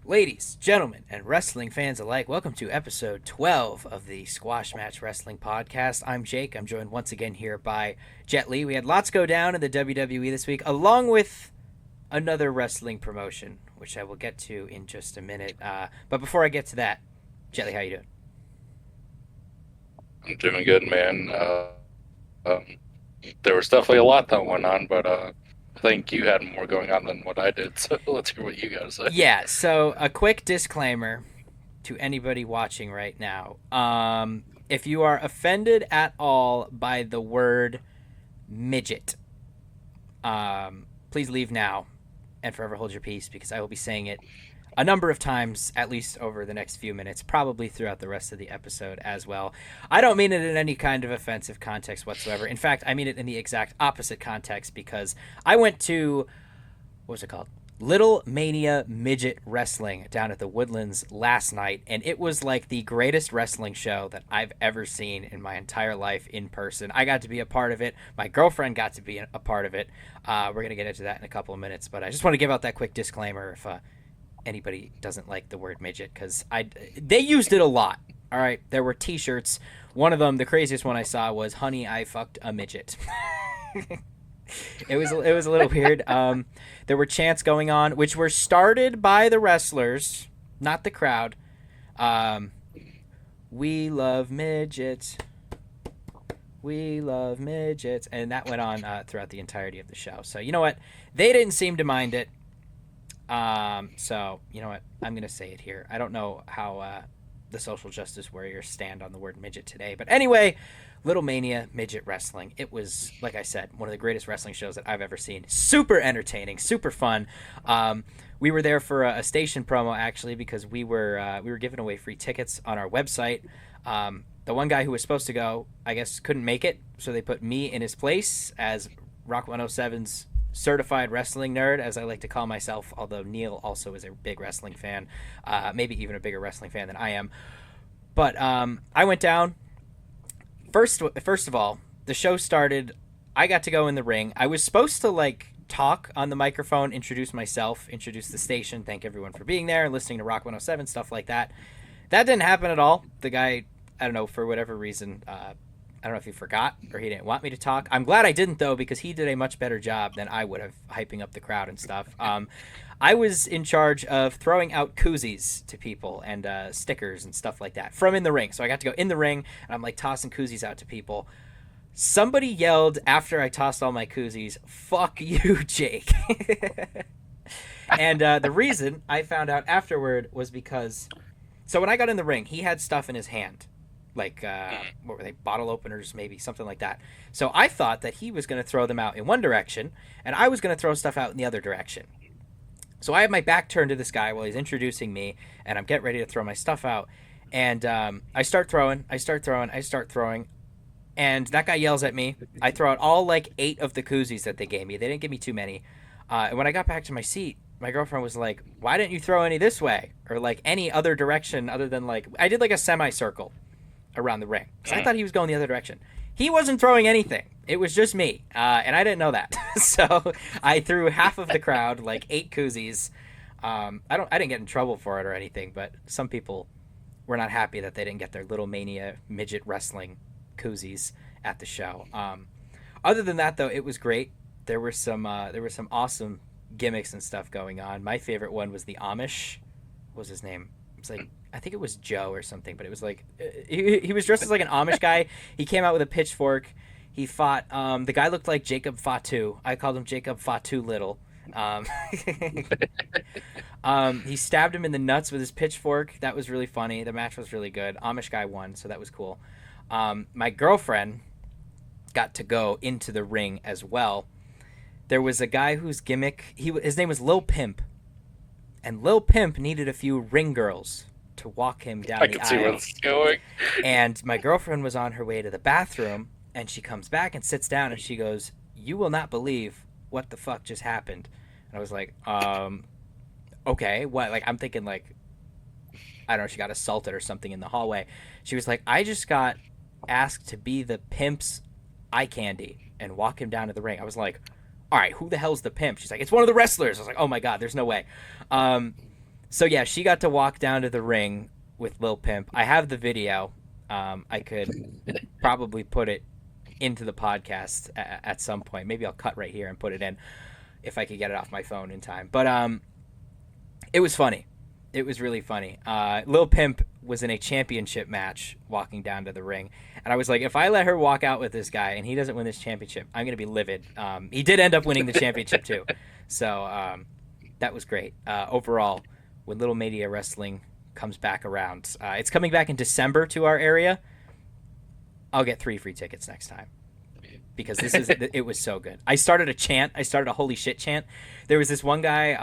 Ladies, gentlemen, and wrestling fans alike, welcome to episode 12 of the Squash Match Wrestling Podcast. I'm Jake. I'm joined once again here by Jet Li. We had lots go down in the WWE this week, along with another wrestling promotion, which I will get to in just a minute. But before I get to that, Jet Li, how you doing? I'm doing good, man. Um, there was definitely a lot that went on, but I think you had more going on than what I did. So let's hear what you got to say. Yeah, so a quick disclaimer to anybody watching right now. If you are offended at all by the word midget, please leave now and forever hold your peace because I will be saying it a number of times, at least over the next few minutes, probably throughout the rest of the episode as well. I don't mean it in any kind of offensive context whatsoever. In fact, I mean it in the exact opposite context because I went to, what was it called? Little Mania Midget Wrestling down at the Woodlands last night, and it was like the greatest wrestling show that I've ever seen in my entire life in person. I got to be a part of it. My girlfriend got to be a part of it. We're going to get into that in a couple of minutes, but I just want to give out that quick disclaimer if anybody doesn't like the word midget, because they used it a lot. All right, there were T-shirts. One of them, the craziest one I saw, was "Honey, I fucked a midget." It was a little weird. There were chants going on, which were started by the wrestlers, not the crowd. Um, we love midgets. We love midgets, and that went on throughout the entirety of the show. So you know what? They didn't seem to mind it. So you know what? I'm gonna say it here. I don't know how the social justice warriors stand on the word midget today, but anyway, Little Mania Midget Wrestling. It was, like I said, one of the greatest wrestling shows that I've ever seen. Super entertaining, super fun. We were there for a station promo actually because we were giving away free tickets on our website. The one guy who was supposed to go, I guess, couldn't make it, so they put me in his place as Rock 107's certified wrestling nerd, as I like to call myself, although Neil also is a big wrestling fan, maybe even a bigger wrestling fan than I am. But I went down. First of all, the show started. I got to go in the ring. I was supposed to talk on the microphone, introduce myself, introduce the station, thank everyone for being there and listening to Rock 107, stuff like that. That didn't happen at all. The guy, I don't know, for whatever reason, I don't know if he forgot or he didn't want me to talk. I'm glad I didn't, though, because he did a much better job than I would have hyping up the crowd and stuff. I was in charge of throwing out koozies to people and stickers and stuff like that from in the ring. So I got to go in the ring, and I'm tossing koozies out to people. Somebody yelled after I tossed all my koozies, "Fuck you, Jake." And the reason I found out afterward was because, so when I got in the ring, he had stuff in his hand what were they, bottle openers, maybe something like that. So I thought that he was going to throw them out in one direction and I was going to throw stuff out in the other direction. So I have my back turned to this guy while he's introducing me, and I'm getting ready to throw my stuff out, and I start throwing, and that guy yells at me. I throw out all 8 of the koozies that they gave me. They didn't give me too many. And when I got back to my seat, my girlfriend was like, "Why didn't you throw any this way or any other direction other than I did a semicircle around the ring because I thought he was going the other direction. He wasn't throwing anything. It was just me, and I didn't know that. So I threw half of the crowd, 8 koozies. I didn't get in trouble for it or anything, but some people were not happy that they didn't get their Little Mania midget wrestling koozies at the show. Other than that, though, it was great. There were some awesome gimmicks and stuff going on. My favorite one was the Amish. What was his name? It's I think it was Joe or something, but it was he was dressed as an Amish guy. He came out with a pitchfork. He fought. The guy looked like Jacob Fatu. I called him Jacob Fatu Little. Um, he stabbed him in the nuts with his pitchfork. That was really funny. The match was really good. Amish guy won, so that was cool. My girlfriend got to go into the ring as well. There was a guy whose gimmick his name was Lil Pimp, and Lil Pimp needed a few ring girls to walk him down I the can see where aisle. this is going. And my girlfriend was on her way to the bathroom, and she comes back and sits down, and she goes, "You will not believe what the fuck just happened." And I was like, okay, what? I'm thinking I don't know, she got assaulted or something in the hallway. She was like, "I just got asked to be the pimp's eye candy and walk him down to the ring." I was like, all right, who the hell's the pimp? She's like, "It's one of the wrestlers." I was like, oh my God, there's no way. So yeah, she got to walk down to the ring with Lil Pimp. I have the video. I could probably put it into the podcast at some point. Maybe I'll cut right here and put it in if I could get it off my phone in time. But it was funny. It was really funny. Lil Pimp was in a championship match walking down to the ring. And I was like, if I let her walk out with this guy and he doesn't win this championship, I'm going to be livid. He did end up winning the championship too. So that was great. Overall, when Little Mania Wrestling comes back around, it's coming back in December to our area. I'll get 3 free tickets next time because it was so good. I started a chant. I started a holy shit chant. There was this one guy.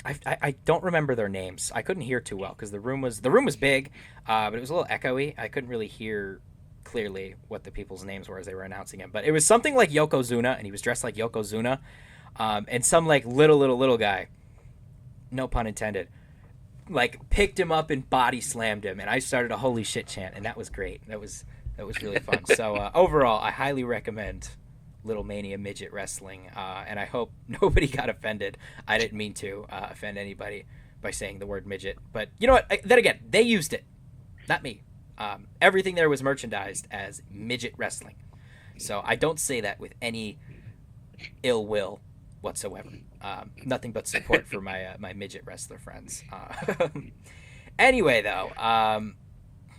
I don't remember their names. I couldn't hear too well because the room was big, but it was a little echoey. I couldn't really hear clearly what the people's names were as they were announcing him. But it was something like Yokozuna, and he was dressed like Yokozuna, and some like little guy, no pun intended, like picked him up and body slammed him, and I started a holy shit chant, and that was great. That was really fun. So overall, I highly recommend Little Mania Midget Wrestling, and I hope nobody got offended. I didn't mean to offend anybody by saying the word midget, but you know what? Then again, they used it, not me. Everything there was merchandised as midget wrestling, so I don't say that with any ill will whatsoever. Nothing but support for my midget wrestler friends. Anyway, though,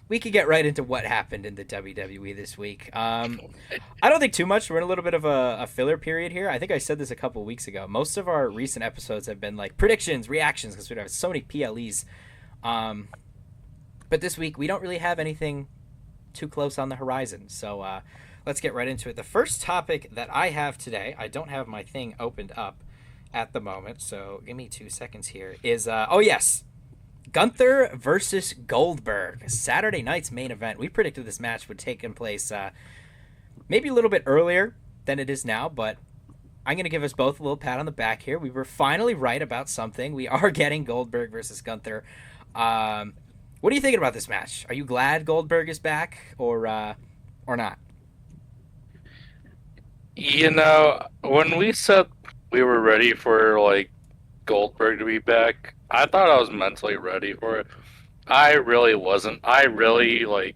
we could get right into what happened in the WWE this week. I don't think too much. We're in a little bit of a filler period here. I think I said this a couple of weeks ago. Most of our recent episodes have been like predictions, reactions, because we have so many PLEs. But this week, we don't really have anything too close on the horizon. So let's get right into it. The first topic that I have today, I don't have my thing opened up at the moment, so give me 2 seconds here, is, oh yes, Gunther versus Goldberg, Saturday night's main event. We predicted this match would take place maybe a little bit earlier than it is now, but I'm going to give us both a little pat on the back here. We were finally right about something. We are getting Goldberg versus Gunther. What are you thinking about this match? Are you glad Goldberg is back or not? You know, when we said we were ready for like Goldberg to be back, I thought I was mentally ready for it. I really wasn't. I really like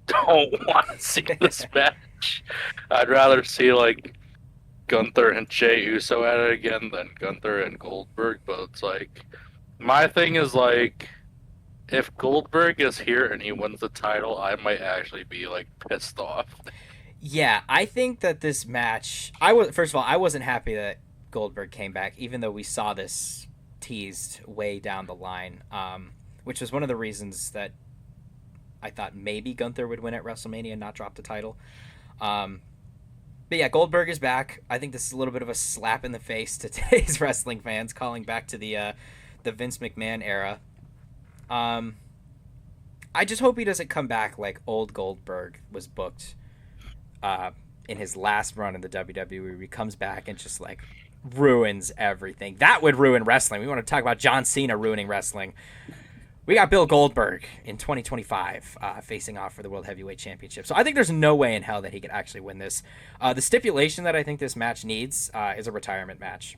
don't want to see this match. I'd rather see like Gunther and Jey Uso at it again than Gunther and Goldberg. But it's like my thing is like if Goldberg is here and he wins the title, I might actually be like pissed off. Yeah, I think that this match. First of all, I wasn't happy that Goldberg came back, even though we saw this teased way down the line, which was one of the reasons that I thought maybe Gunther would win at WrestleMania and not drop the title. But yeah, Goldberg is back. I think this is a little bit of a slap in the face to today's wrestling fans, calling back to the Vince McMahon era. I just hope he doesn't come back like old Goldberg was booked in his last run in the WWE, where he comes back and just like ruins everything. That would ruin wrestling. We want to talk about John Cena ruining wrestling. We got Bill Goldberg in 2025 facing off for the World Heavyweight Championship. So I think there's no way in hell that he could actually win this. The stipulation that I think this match needs is a retirement match.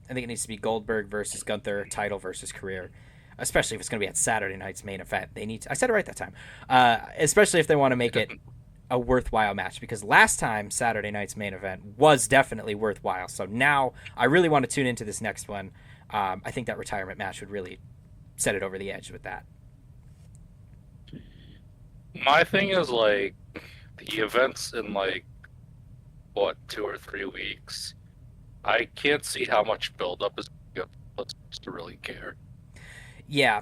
I think it needs to be Goldberg versus Gunther, title versus career, especially if it's going to be at Saturday night's main event. They need to, I said it right that time. Especially if they want to make it a worthwhile match, because last time Saturday night's main event was definitely worthwhile. So now I really want to tune into this next one. I think that retirement match would really set it over the edge with that. My thing is like the events in like what 2 or 3 weeks. I can't see how much buildup is good to really care. Yeah,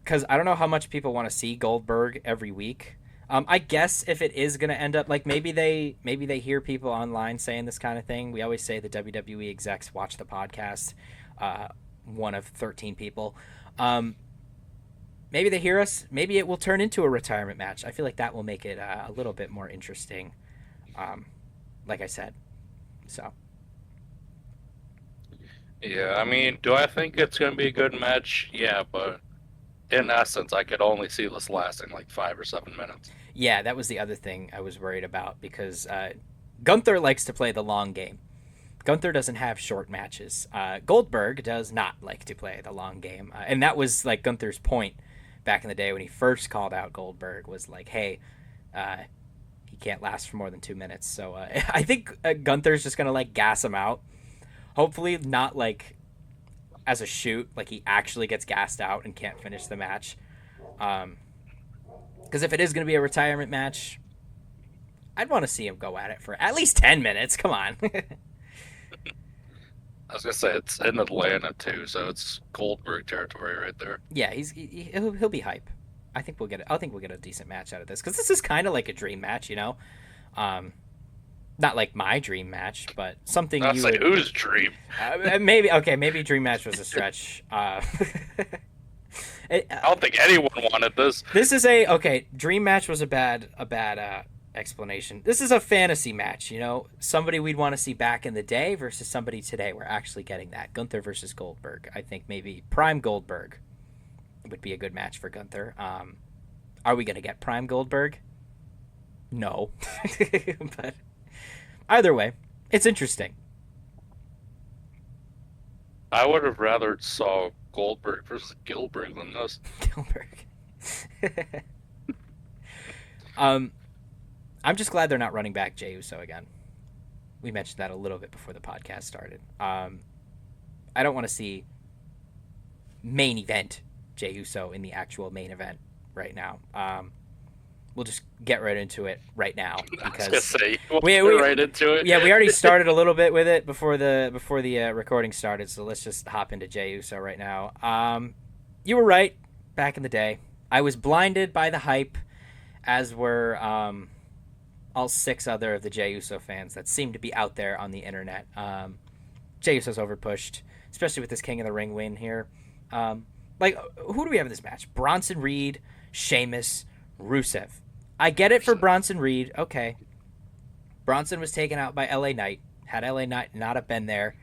because I don't know how much people want to see Goldberg every week. I guess if it is going to end up like maybe they hear people online saying this kind of thing. We always say the WWE execs watch the podcast. One of 13 people. Maybe they hear us. Maybe it will turn into a retirement match. I feel like that will make it a little bit more interesting. Like I said, so. Yeah, I mean, do I think it's going to be a good match? Yeah, but in essence, I could only see this lasting like 5 or 7 minutes. Yeah, that was the other thing I was worried about, because Gunther likes to play the long game. Gunther doesn't have short matches. Goldberg does not like to play the long game, and that was like Gunther's point back in the day when he first called out Goldberg was like, hey, he can't last for more than 2 minutes. So I think Gunther's just gonna like gas him out. Hopefully not like as a shoot, like he actually gets gassed out and can't finish the match. Because if it is gonna be a retirement match, I'd want to see him go at it for at least 10 minutes. Come on. I was gonna say it's in Atlanta too, so it's Goldberg territory right there. Yeah, he'll be hype. I think we'll get a decent match out of this because this is kind of like a dream match, you know. Not like my dream match, but something I was like, whose dream? Maybe dream match was a stretch. I don't think anyone wanted this. This is dream match was a bad explanation. This is a fantasy match, you know, somebody we'd want to see back in the day versus somebody today. We're actually getting that Gunther versus Goldberg. I think maybe Prime Goldberg would be a good match for Gunther. Are we going to get Prime Goldberg? No. But either way, it's interesting. I would have rather saw Goldberg versus Gilbert than this. Gilbert. I'm just glad they're not running back Jey Uso again. We mentioned that a little bit before the podcast started. I don't want to see main event Jey Uso in the actual main event right now. We'll just get right into it right now because I was gonna say, we'll right into it. Yeah, we already started a little bit with it before the recording started, so let's just hop into Jey Uso right now. You were right. Back in the day, I was blinded by the hype, as were all 6 other of the Jey Uso fans that seem to be out there on the internet. Jey Uso's overpushed, especially with this King of the Ring win here. Who do we have in this match? Bronson Reed, Sheamus, Rusev. I get it for Bronson Reed. Okay. Bronson was taken out by LA Knight. Had LA Knight not have been there,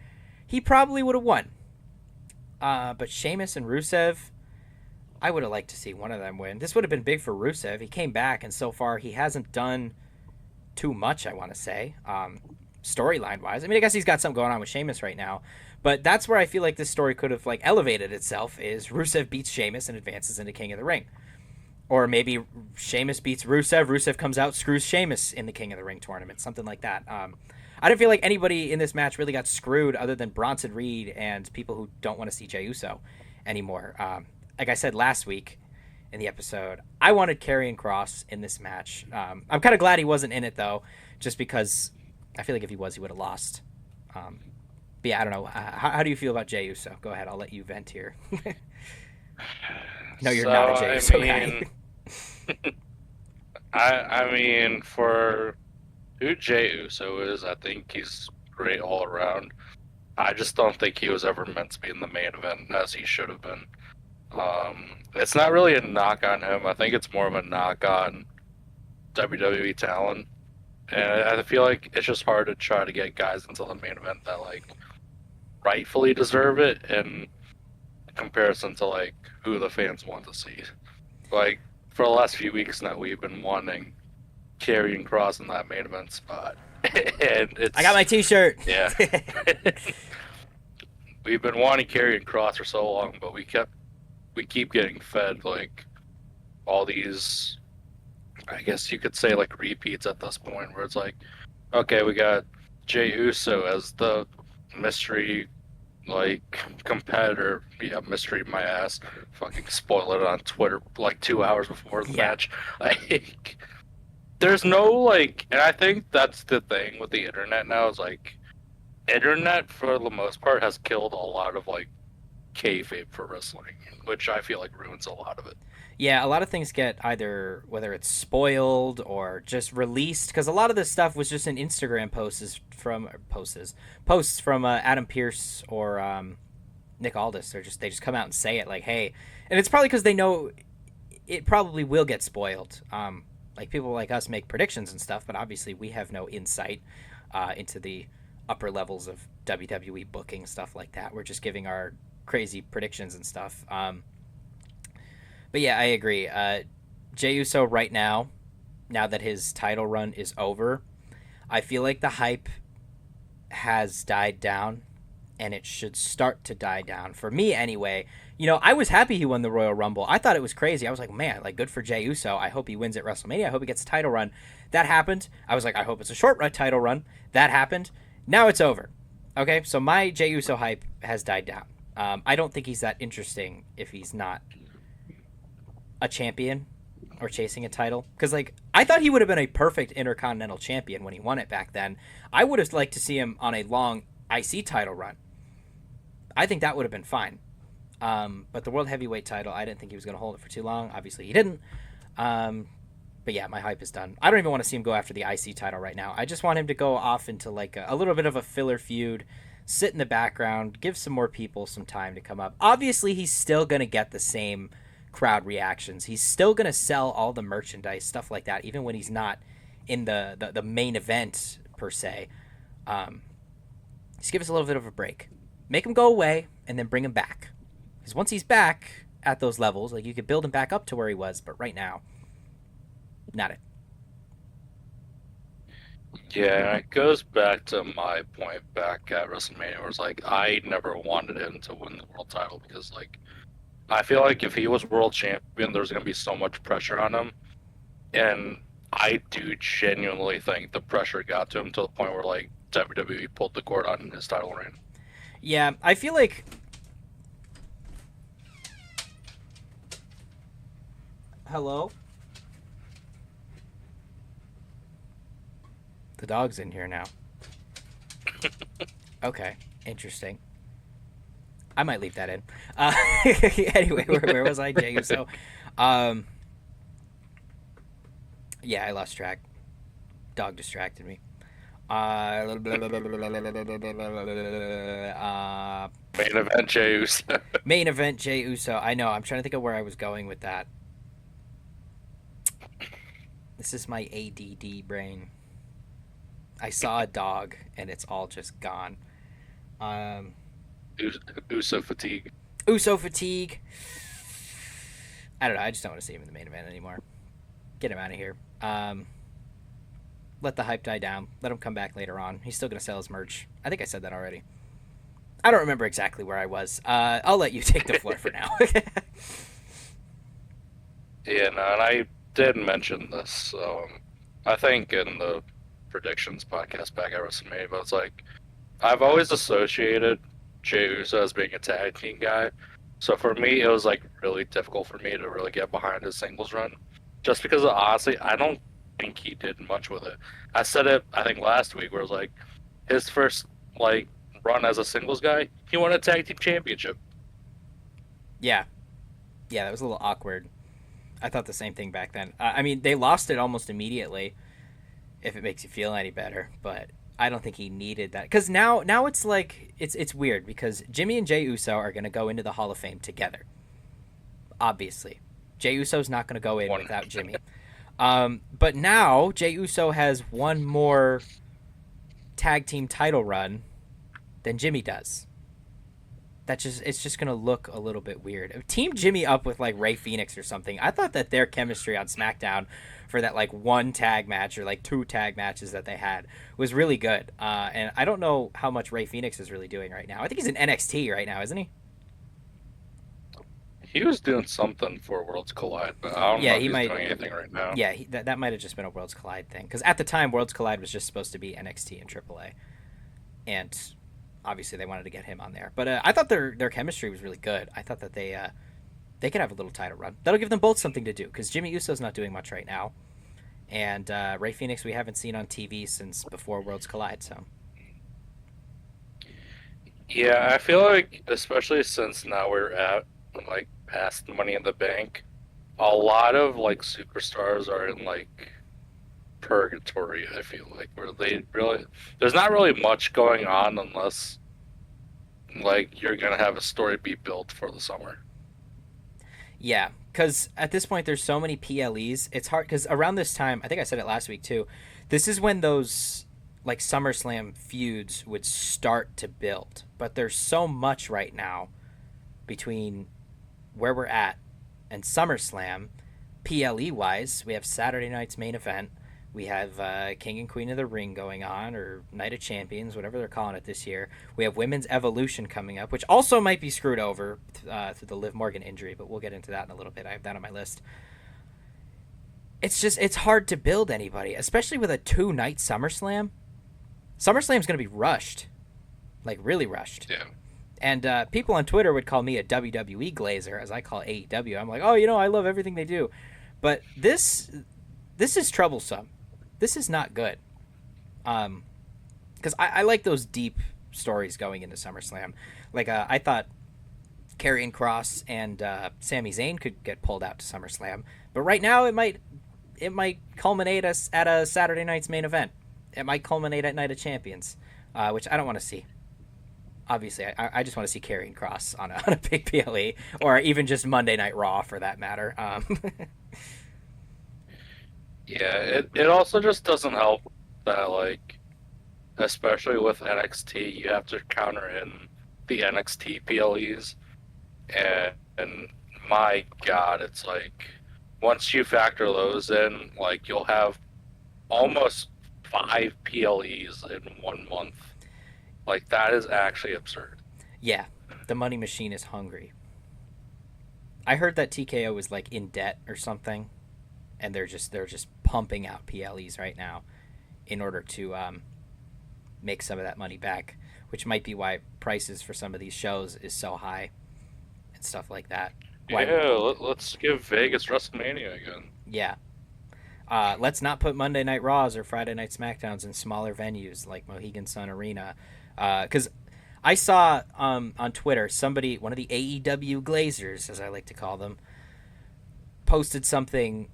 he probably would have won. But Sheamus and Rusev, I would have liked to see one of them win. This would have been big for Rusev. He came back, and so far he hasn't done too much, I want to say, storyline wise. I mean, I guess he's got something going on with Sheamus right now, but that's where I feel like this story could have like elevated itself, is Rusev beats Sheamus and advances into King of the Ring. Or maybe Sheamus beats Rusev, Rusev comes out, screws Sheamus in the King of the Ring tournament, something like that. I didn't feel like anybody in this match really got screwed other than Bronson Reed and people who don't want to see Jey Uso anymore. Like I said last week in the episode, I wanted Karrion Kross in this match. I'm kind of glad he wasn't in it, though, just because I feel like if he was, he would have lost. But yeah, I don't know. How do you feel about Jey Uso? Go ahead. I'll let you vent here. No, you're not a Jey Uso guy. I mean, for who Jey Uso is, I think he's great all around. I just don't think he was ever meant to be in the main event as he should have been. It's not really a knock on him. I think it's more of a knock on WWE talent. And I feel like it's just hard to try to get guys into the main event that like rightfully deserve it in comparison to like who the fans want to see. Like for the last few weeks now, we've been wanting Karrion Kross in that main event spot, and it's I got my T-shirt. Yeah, we've been wanting Karrion Kross for so long, but we keep getting fed like all these, I guess you could say like repeats at this point, where it's like, okay, we got Jey Uso as the mystery like competitor. Yeah, mystery my ass. Fucking spoil it on Twitter like 2 hours before the match. Like, there's no like, and I think that's the thing with the internet now is like, internet for the most part has killed a lot of like kayfabe for wrestling, which I feel like ruins a lot of it. Yeah, a lot of things get either, whether it's spoiled or just released, because a lot of this stuff was just in Instagram posts from Adam Pearce or Nick Aldis. They just come out and say it like, hey, and it's probably because they know it probably will get spoiled. Like people like us make predictions and stuff, but obviously we have no insight into the upper levels of WWE booking, stuff like that. We're just giving our crazy predictions and stuff. But yeah, I agree. Jey Uso right now that his title run is over, I feel like the hype has died down, and it should start to die down for me anyway. You know, I was happy he won the Royal Rumble. I thought it was crazy. I was like, man, like good for Jey Uso. I hope he wins at WrestleMania. I hope he gets a title run. That happened. I was like, I hope it's a short run title run. That happened. Now it's over. Okay, so my Jey Uso hype has died down. I don't think he's that interesting if he's not a champion or chasing a title. Because, like, I thought he would have been a perfect Intercontinental Champion when he won it back then. I would have liked to see him on a long IC title run. I think that would have been fine. But the World Heavyweight title, I didn't think he was going to hold it for too long. Obviously, he didn't. But yeah, my hype is done. I don't even want to see him go after the IC title right now. I just want him to go off into like a little bit of a filler feud, sit in the background, give some more people some time to come up. Obviously, he's still going to get the same crowd reactions. He's still going to sell all the merchandise, stuff like that, even when he's not in the main event per se. Just give us a little bit of a break. Make him go away and then bring him back. Because once he's back at those levels, like you could build him back up to where he was, but right now, not it. Yeah, it goes back to my point back at WrestleMania, where it's like I never wanted him to win the world title because, like, I feel like if he was world champion, there's gonna be so much pressure on him, and I do genuinely think the pressure got to him to the point where like WWE pulled the cord on his title reign. Yeah, I feel like. Hello? The dog's in here now. Okay, interesting. I might leave that in. Anyway, where was I, Jey Uso? Yeah, I lost track. Dog distracted me. Main event, Jey Uso. Main event, Jey Uso. I know. I'm trying to think of where I was going with that. This is my ADD brain. I saw a dog, and it's all just gone. Uso fatigue. Uso fatigue. I don't know. I just don't want to see him in the main event anymore. Get him out of here. Let the hype die down. Let him come back later on. He's still going to sell his merch. I think I said that already. I don't remember exactly where I was. I'll let you take the floor for now. Yeah, no, and I did mention this. So I think in the predictions podcast back at WrestleMania, but it's like I've always associated Jey Uso as being a tag team guy. So for me, it was like really difficult for me to really get behind his singles run, just because honestly, I don't think he did much with it. I said it, I think last week, where it was like his first like run as a singles guy, he won a tag team championship. Yeah, that was a little awkward. I thought the same thing back then. I mean, they lost it almost immediately, if it makes you feel any better. But I don't think he needed that, because now it's like it's weird because Jimmy and Jey Uso are going to go into the Hall of Fame together. Obviously, Jey Uso's not going to go in without Jimmy. But now Jey Uso has one more tag team title run than Jimmy does. It's just gonna look a little bit weird. Team Jimmy up with like Ray Phoenix or something. I thought that their chemistry on SmackDown for that like one tag match or like two tag matches that they had was really good. And I don't know how much Ray Phoenix is really doing right now. I think he's in NXT right now, isn't he? He was doing something for Worlds Collide, but I don't know if he's doing anything right now. Yeah, that might have just been a Worlds Collide thing. Because at the time, Worlds Collide was just supposed to be NXT and AAA. And obviously they wanted to get him on there. But I thought their chemistry was really good. I thought that they could have a little title run. That'll give them both something to do. Because Jimmy Uso's not doing much right now. And Ray Phoenix we haven't seen on TV since before Worlds Collide, so... Yeah, I feel like, especially since now we're at, like, past Money in the Bank, a lot of, like, superstars are in, like, purgatory, I feel like, where they really... There's not really much going on unless, like, you're gonna have a story be built for the summer. Yeah, because at this point there's so many PLEs. It's hard, because around this time, I think I said it last week too, this is when those like SummerSlam feuds would start to build. But there's so much right now between where we're at and SummerSlam. PLE wise, we have Saturday night's main event, We have King and Queen of the Ring going on, or Night of Champions, whatever they're calling it this year. We have Women's Evolution coming up, which also might be screwed over through the Liv Morgan injury, but we'll get into that in a little bit. I have that on my list. It's hard to build anybody, especially with a 2-night SummerSlam. SummerSlam's going to be rushed, like really rushed. Yeah. And people on Twitter would call me a WWE glazer, as I call AEW. I'm like, oh, I love everything they do, but this is troublesome. This is not good. Because I like those deep stories going into SummerSlam. Like I thought Karrion Kross and Sami Zayn could get pulled out to SummerSlam, but right now it might culminate us at a Saturday night's main event. It might culminate at Night of Champions, which I don't want to see. Obviously, I just want to see Karrion Kross on a big PLE, or even just Monday Night Raw for that matter. Yeah, it also just doesn't help that, like, especially with NXT, you have to counter in the NXT PLEs, and my God, it's like, once you factor those in, like, you'll have almost 5 PLEs in 1 month. Like, that is actually absurd. Yeah, the money machine is hungry. I heard that TKO is like in debt or something, and they're just pumping out PLEs right now in order to make some of that money back, which might be why prices for some of these shows is so high and stuff like that. Let's give Vegas WrestleMania again. Yeah. Let's not put Monday Night Raws or Friday Night SmackDowns in smaller venues like Mohegan Sun Arena. Because I saw on Twitter one of the AEW Glazers, as I like to call them, posted something.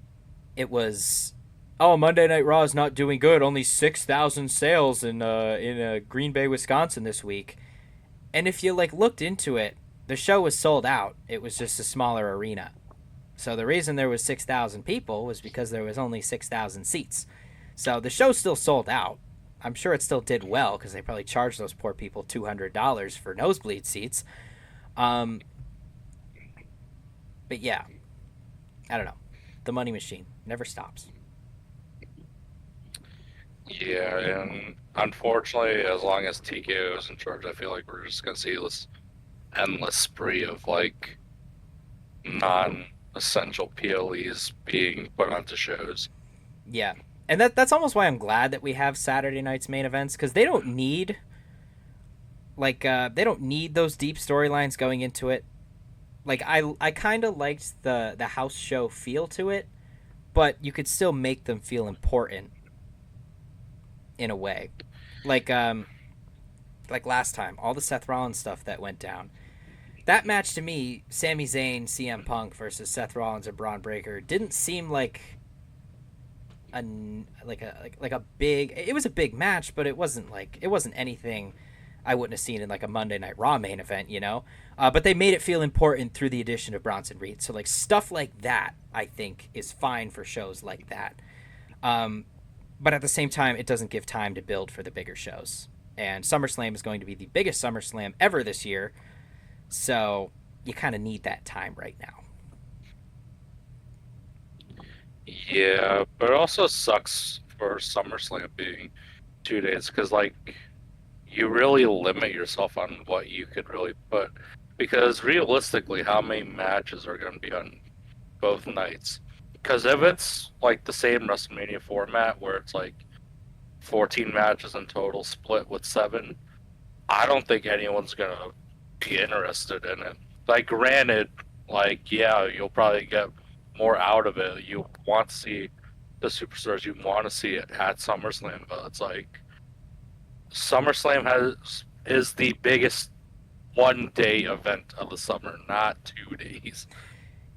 It was, Monday Night Raw is not doing good. Only 6,000 sales in Green Bay, Wisconsin this week. And if you looked into it, the show was sold out. It was just a smaller arena. So the reason there was 6,000 people was because there was only 6,000 seats. So the show still sold out. I'm sure it still did well because they probably charged those poor people $200 for nosebleed seats. But yeah, I don't know. The money machine never stops. Yeah, and unfortunately, as long as TKO is in charge, I feel like we're just gonna see this endless spree of non-essential PLEs being put onto shows. Yeah, and that's almost why I'm glad that we have Saturday night's main events, because they don't need those deep storylines going into it. Like I kind of liked the house show feel to it, but you could still make them feel important in a way. Like last time, all the Seth Rollins stuff that went down. That match to me, Sami Zayn, CM Punk versus Seth Rollins and Braun Breaker, didn't seem like a big. It was a big match, but it wasn't anything I wouldn't have seen in like a Monday Night Raw main event, But they made it feel important through the addition of Bronson Reed. So stuff like that, I think, is fine for shows like that. But at the same time, it doesn't give time to build for the bigger shows. And SummerSlam is going to be the biggest SummerSlam ever this year. So you kind of need that time right now. Yeah, but it also sucks for SummerSlam being 2 days because, you really limit yourself on what you could really put. Because realistically, how many matches are going to be on both nights? Because if it's the same WrestleMania format where it's 14 matches in total split with 7, I don't think anyone's going to be interested in it. Granted, yeah, you'll probably get more out of it. You want to see the superstars, you want to see it at SummerSlam, but it's SummerSlam is the biggest 1-day event of the summer, not 2 days.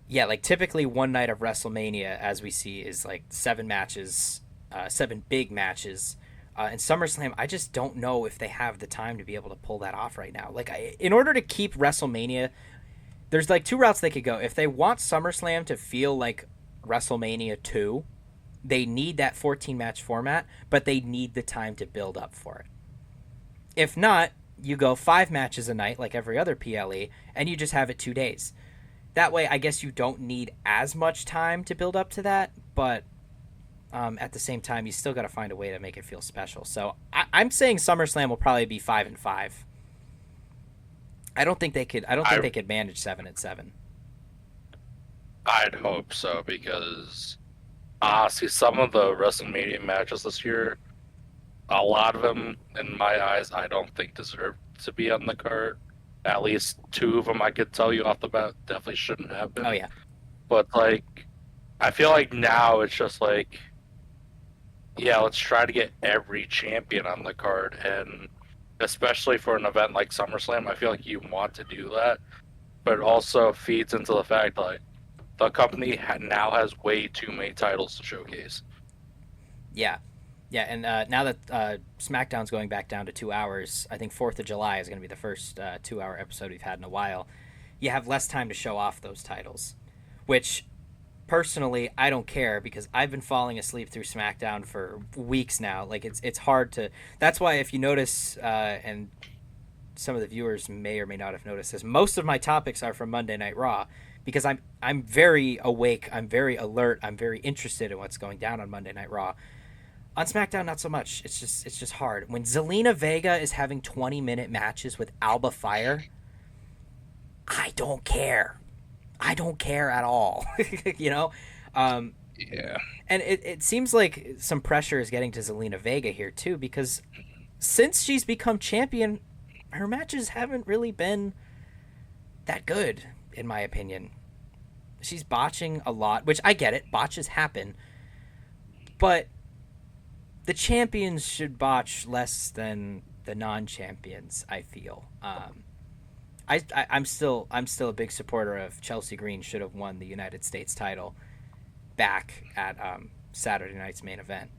Yeah, typically one night of WrestleMania, as we see, is 7 matches, 7 big matches. And SummerSlam, I just don't know if they have the time to be able to pull that off right now. In order to keep WrestleMania, there's 2 routes they could go. If they want SummerSlam to feel like WrestleMania 2, they need that 14-match format, but they need the time to build up for it. If not, you go 5 matches a night like every other PLE, and you just have it 2 days. That way, I guess you don't need as much time to build up to that, but At the same time, you still got to find a way to make it feel special. So I'm saying SummerSlam will probably be 5-5. I don't think they could. I don't think I they could manage 7-7. I'd hope so because honestly, some of the WrestleMania matches this year, a lot of them, in my eyes, I don't think deserve to be on the card. At least two of them, I could tell you off the bat, definitely shouldn't have been. Oh yeah, But like, I feel like now it's just like, yeah, let's try to get every champion on the card, and especially for an event like SummerSlam, I feel like you want to do that, but it also feeds into the fact that the company now has way too many titles to showcase. yeah, yeah. And now that SmackDown's going back down to 2 hours, I think 4th of July is going to be the first 2-hour episode we've had in a while. You have less time to show off those titles, which personally I don't care because I've been falling asleep through SmackDown for weeks now. Like it's hard to. That's why if you notice, and some of the viewers may or may not have noticed this, most of my topics are from Monday Night Raw because I'm very awake, I'm very alert, I'm very interested in what's going down on Monday Night Raw. On SmackDown, not so much. It's just hard. When Zelina Vega is having 20-minute matches with Alba Fire, I don't care. I don't care at all. you know, um, Yeah. and it seems like some pressure is getting to Zelina Vega here too because since she's become champion, her matches haven't really been that good, in my opinion. She's botching a lot, which I get it. Botches happen, but the champions should botch less than the non-champions. I feel. I'm still a big supporter of Chelsea Green should have won the United States title back at Saturday night's main event.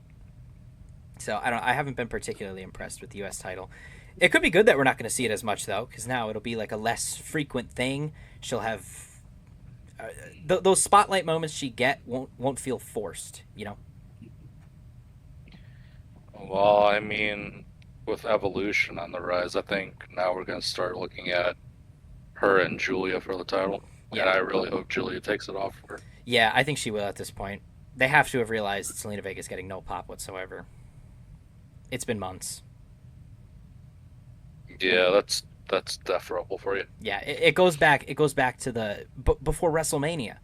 So I haven't been particularly impressed with the U.S. title. It could be good that we're not going to see it as much though, because now it'll be like a less frequent thing. She'll have those spotlight moments she won't feel forced. Well, I mean, with Evolution on the rise, I think now we're going to start looking at her and Julia for the title. Yeah. And I really hope Julia takes it off her. Yeah, I think she will at this point. They have to have realized that Selena Vega's getting no pop whatsoever. It's been months. Yeah, that's deferable for you. Yeah, it goes back. It goes back to before WrestleMania,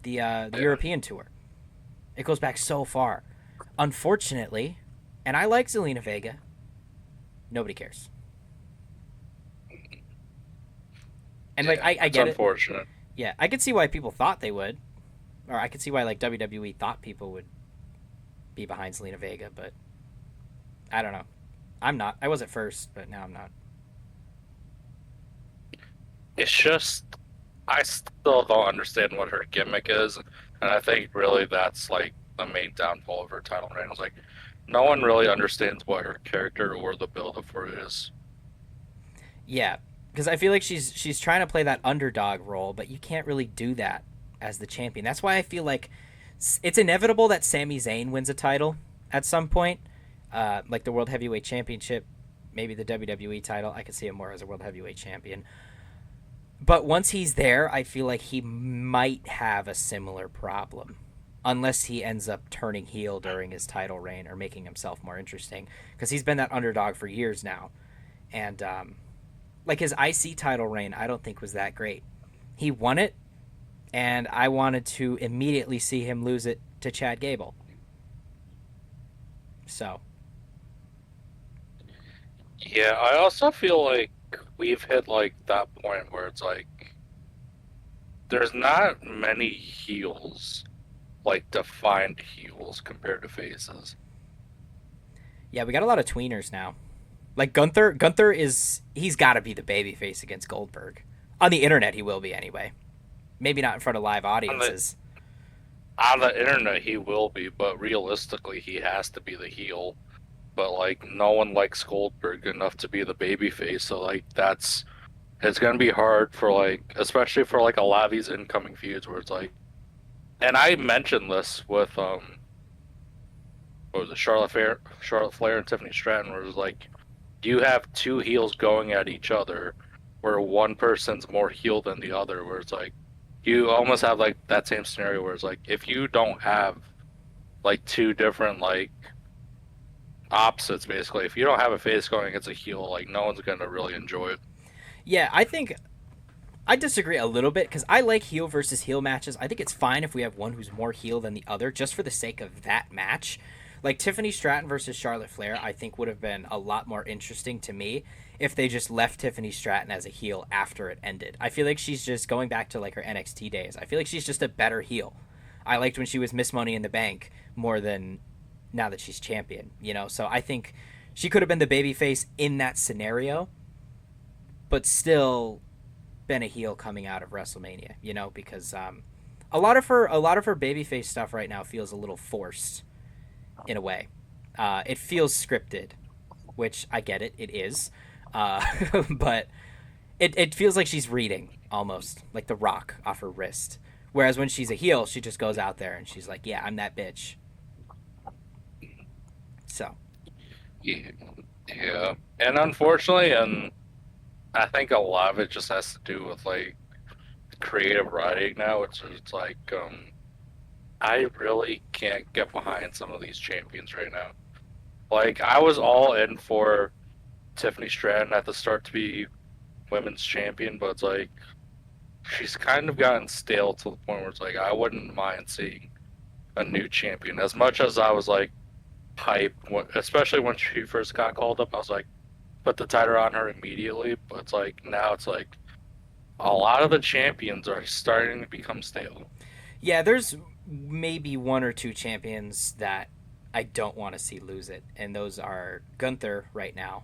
the European tour. It goes back so far. Unfortunately, and I like Zelina Vega. Nobody cares. And like I It's get it. unfortunate. Yeah, I could see why people thought they would, or I could see why like WWE thought people would be behind Zelina Vega, but I don't know. I'm not. I was at first, but now I'm not. It's just I still don't understand what her gimmick is, and I think really that's like the main downfall of her title reign. It's like no one really understands what her character or the build-up for it is. Yeah, because I feel like she's trying to play that underdog role, but you can't really do that as the champion. That's why I feel like it's inevitable that Sami Zayn wins a title at some point, like the World Heavyweight Championship, maybe the WWE title. I could see him more as a World Heavyweight Champion. But once he's there, I feel like he might have a similar problem. Unless he ends up turning heel during his title reign or making himself more interesting. Because he's been that underdog for years now. And, like, his IC title reign, I don't think was that great. He won it, and I wanted to immediately see him lose it to Chad Gable. So. Yeah, I also feel like we've hit like that point where it's like there's not many heels, like defined heels compared to faces. Yeah, we got a lot of tweeners now. Like Gunther he's got to be the babyface against Goldberg. On the internet, he will be anyway. Maybe not in front of live audiences. On the internet, he will be, but realistically, he has to be the heel. But like, no one likes Goldberg enough to be the babyface, so like it's gonna be hard for like, especially for like a lot of these incoming feuds where it's like, and I mentioned this with what was it, Charlotte Flair and Tiffany Stratton, where it was like, you have two heels going at each other, where one person's more heel than the other, where it's like, you almost have like that same scenario where it's like, if you don't have like two different like opposites basically. If you don't have a face going against a heel, like no one's gonna really enjoy it. Yeah, I think I disagree a little bit because I like heel versus heel matches. I think it's fine if we have one who's more heel than the other, just for the sake of that match. Like Tiffany Stratton versus Charlotte Flair, I think would have been a lot more interesting to me if they just left Tiffany Stratton as a heel after it ended. I feel like she's just going back to like her NXT days. I feel like she's just a better heel. I liked when she was Miss Money in the Bank more than now that she's champion, you know? So I think she could have been the babyface in that scenario, but still been a heel coming out of WrestleMania, you know, because a lot of her babyface stuff right now feels a little forced in a way. It feels scripted, which I get it, it is, uh, but it feels like she's reading almost like The Rock off her wrist. Whereas when she's a heel, she just goes out there and she's like, "Yeah, I'm that bitch." So Yeah, yeah. And unfortunately, and I think a lot of it just has to do with like creative writing now. It's like I really can't get behind some of these champions right now. Like I was all in for Tiffany Stratton at the start to be women's champion, but it's like she's kind of gotten stale to the point where it's like I wouldn't mind seeing a new champion. As much as I was like hype, especially when she first got called up, I was like put the title on her immediately. But it's like now it's like a lot of the champions are starting to become stale. yeah, there's maybe one or two champions that I don't want to see lose it, and those are Gunther right now,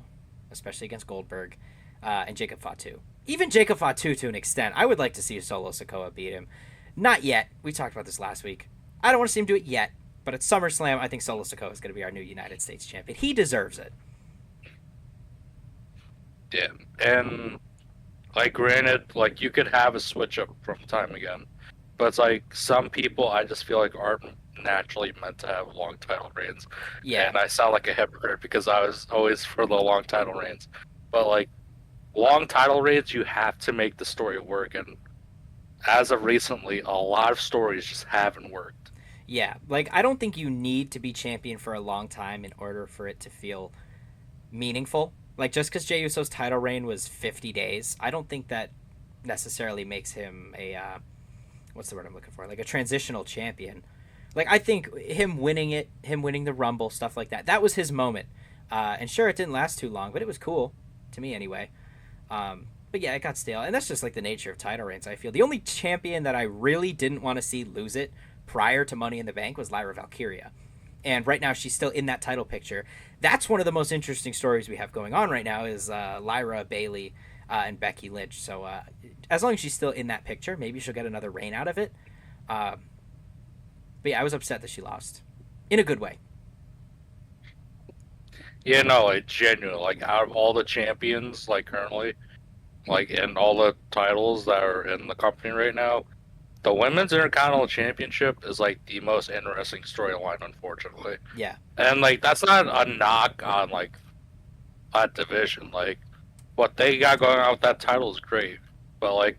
especially against Goldberg, and Jacob Fatu. Even Jacob Fatu to an extent, I would like to see Solo Sokoa beat him. Not yet. We talked about this last week. I don't want to see him do it yet, but at SummerSlam, I think Solo Sokoa is going to be our new United States champion. He deserves it. Yeah, and like granted, like you could have a switch up from time again, but it's like some people I just feel like aren't naturally meant to have long title reigns, Yeah, and I sound like a hypocrite because I was always for the long title reigns, but like long title reigns, you have to make the story work, and as of recently, a lot of stories just haven't worked. yeah. Like, I don't think you need to be champion for a long time in order for it to feel meaningful. Like, just because Jey Uso's title reign was 50 days, I don't think that necessarily makes him a, what's the word I'm looking for? Like, a transitional champion. Like, I think him winning it, him winning the Rumble, stuff like that, that was his moment. And sure, it didn't last too long, but it was cool. To me, anyway. But yeah, it got stale, and that's just like the nature of title reigns. I feel the only champion that I really didn't want to see lose it prior to Money in the Bank was Lyra Valkyria, and right now she's still in that title picture. That's one of the most interesting stories we have going on right now is Lyra Bailey and Becky Lynch. So as long as she's still in that picture, maybe she'll get another reign out of it. Uh, but yeah, I was upset that she lost, in a good way. Yeah, no, like genuine, like out of all the champions, like currently, like in all the titles that are in the company right now, the women's intercontinental championship is like the most interesting storyline, unfortunately. Yeah, And like that's not a knock on like that division. Like what they got going on with that title is great, but like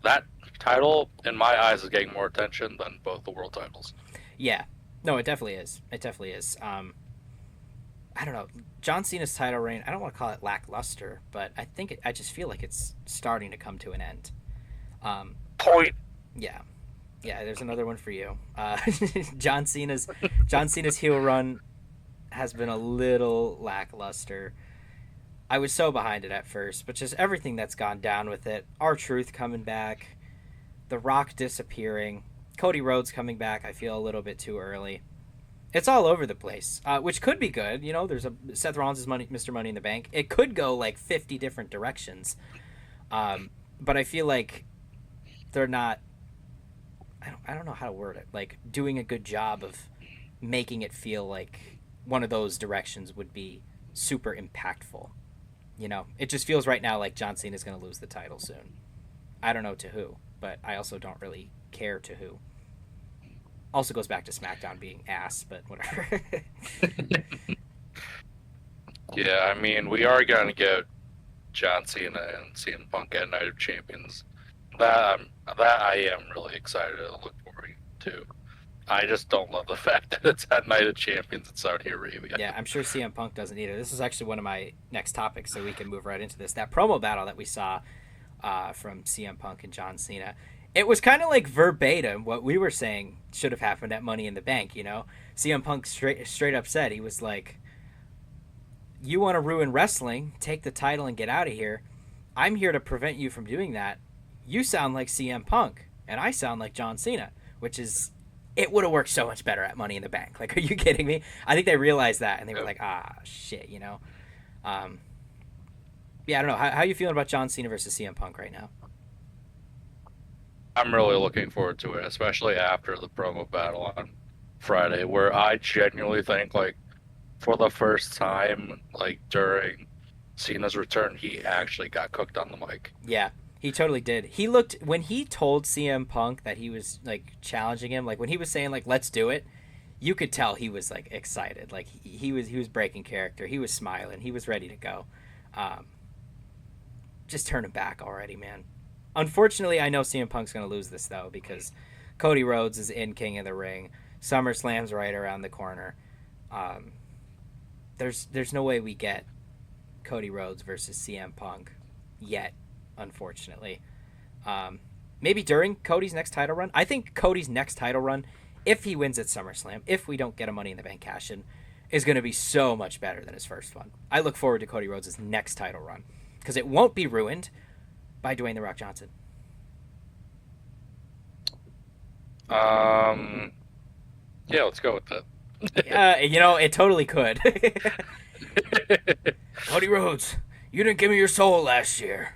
that title, in my eyes, is getting more attention than both the world titles. yeah. No, it definitely is. It definitely is. I don't know. John Cena's title reign, I don't want to call it lackluster, but I just feel like it's starting to come to an end. Um, Point. yeah. Yeah, there's another one for you. John Cena's John Cena's heel run has been a little lackluster. I was so behind it at first, but just everything that's gone down with it. R-Truth coming back, The Rock disappearing, Cody Rhodes coming back, I feel a little bit too early. It's all over the place, which could be good. You know, there's a Seth Rollins is Mr. Money in the Bank. It could go like 50 different directions, but I feel like they're not. I don't know how to word it. Like doing a good job of making it feel like one of those directions would be super impactful. You know, it just feels right now like John Cena is going to lose the title soon. I don't know to who, but I also don't really care to who. Also goes back to SmackDown being ass, but whatever. Yeah, I mean, we are gonna get John Cena and CM Punk at Night of Champions. That I am really excited to look forward to. I just don't love the fact that it's at Night of Champions in Saudi Arabia. Yeah, I'm sure CM Punk doesn't either. This is actually one of my next topics, so we can move right into this. That promo battle that we saw from CM Punk and John Cena. It was kind of like verbatim what we were saying should have happened at Money in the Bank. You know, CM Punk straight up said, he was like, "You want to ruin wrestling? Take the title and get out of here. I'm here to prevent you from doing that. You sound like CM Punk, and I sound like John Cena," which is, it would have worked so much better at Money in the Bank. Like, are you kidding me? I think they realized that, and they were like, "Ah, shit," you know. Um, yeah, I don't know. How you feeling about John Cena versus CM Punk right now? I'm really looking forward to it, especially after the promo battle on Friday, where I genuinely think, like, for the first time, like, during Cena's return, he actually got cooked on the mic. Yeah, he totally did. He looked, when he told CM Punk that he was like challenging him, like when he was saying like "let's do it," you could tell he was like excited. Like he was breaking character. He was smiling. He was ready to go. Um, just turn him back already, man. Unfortunately, I know CM Punk's gonna lose this though because Cody Rhodes is in King of the Ring. SummerSlam's right around the corner. Um, there's no way we get Cody Rhodes versus CM Punk yet, unfortunately. Um, Maybe during Cody's next title run. I think Cody's next title run, if he wins at SummerSlam, if we don't get a Money in the Bank cash in, is going to be so much better than his first one. I look forward to Cody Rhodes' next title run because it won't be ruined by Dwayne The Rock Johnson. Um, yeah, let's go with that. You know, it totally could. Cody Rhodes, you didn't give me your soul last year.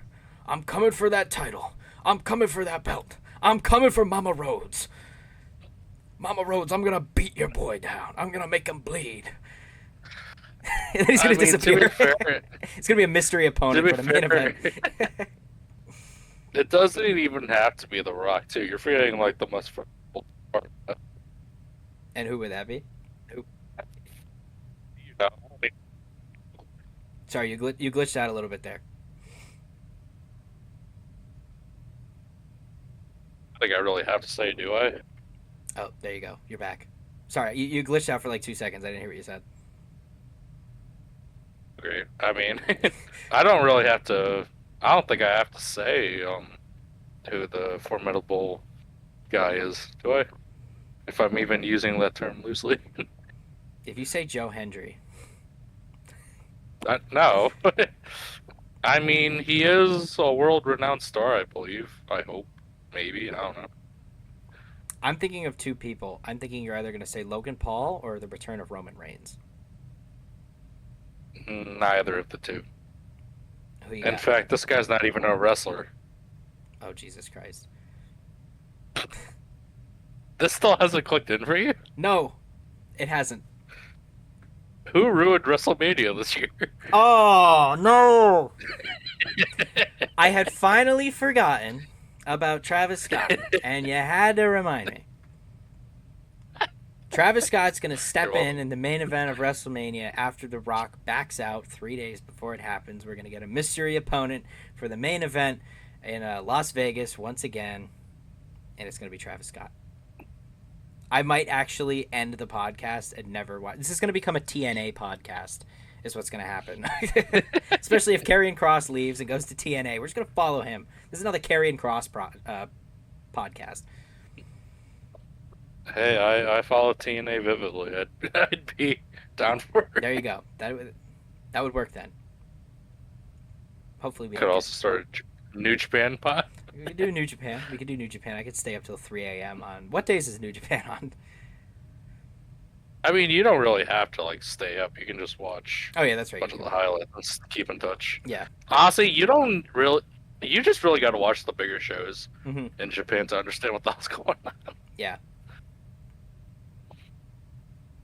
I'm coming for that title. I'm coming for that belt. I'm coming for Mama Rhodes. Mama Rhodes, I'm gonna beat your boy down. I'm gonna make him bleed. And then he's gonna disappear. To be fair, It's gonna be a mystery opponent for the main event. it doesn't even have to be The Rock, too. You're forgetting, like, the most part. And who would that be? You know, Sorry, you glitched out a little bit there. I think I really have to say, do I? Oh, there you go. You're back. Sorry, you glitched out for like 2 seconds. I didn't hear what you said. Great. I mean, I don't really have to. I don't think I have to say who the formidable guy is, do I? If I'm even using that term loosely. If you say Joe Hendry, No. I mean, he is a world-renowned star, I believe. I hope. Maybe. I don't know. I'm thinking of two people. I'm thinking you're either going to say Logan Paul or the return of Roman Reigns. Neither of the two. Who you In got? fact, this guy's not even a wrestler. Oh, Jesus Christ. This still hasn't clicked in for you? No, it hasn't. Who ruined WrestleMania this year? Oh, no. I had finally forgotten about Travis Scott, and you had to remind me. Travis Scott's going to step You're welcome. in the main event of WrestleMania after The Rock backs out 3 days before it happens. We're going to get a mystery opponent for the main event in Las Vegas once again, and it's going to be Travis Scott. I might actually end the podcast and never watch. This is going to become a TNA podcast, is what's going to happen. Especially if Karrion Kross leaves and goes to TNA. We're just going to follow him. This is another Karrion Kross podcast. Hey, I follow TNA vividly. I'd be down for it. There you go. That would work then. Hopefully we Could also start a New Japan pod. We could do New Japan. We could do New Japan. I could stay up till 3 a.m. on... What days is New Japan on? I mean, you don't really have to like stay up. You can just watch Oh, yeah, that's a right. bunch of the highlights and keep in touch. Yeah. Honestly, you don't really. You just really got to watch the bigger shows Hmm. in Japan to understand what the hell's going on. Yeah.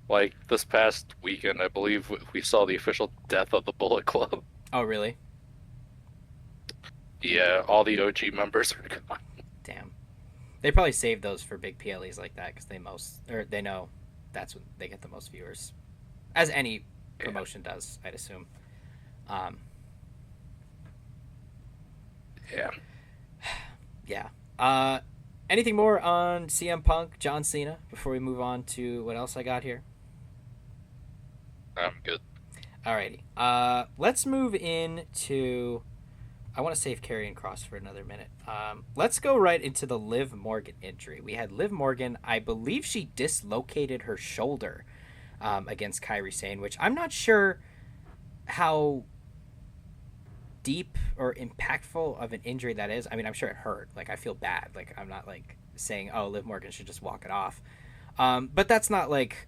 Like this past weekend, I believe we saw the official death of the Bullet Club. Oh, really? Yeah, all the OG members are gone. Damn. They probably saved those for big PLEs like that because they know that's when they get the most viewers, as any promotion does, I'd assume. Yeah. Yeah. Anything more on CM Punk, John Cena before we move on to what else I got here? I'm good. Alrighty. Let's move into. I want to save Karrion Kross for another minute. Let's go right into the Liv Morgan injury. We had Liv Morgan. I believe she dislocated her shoulder against Kairi Sane, which I'm not sure how deep or impactful of an injury that is. I mean, I'm sure it hurt. Like, I feel bad. Like, I'm not like saying, oh, Liv Morgan should just walk it off. But that's not like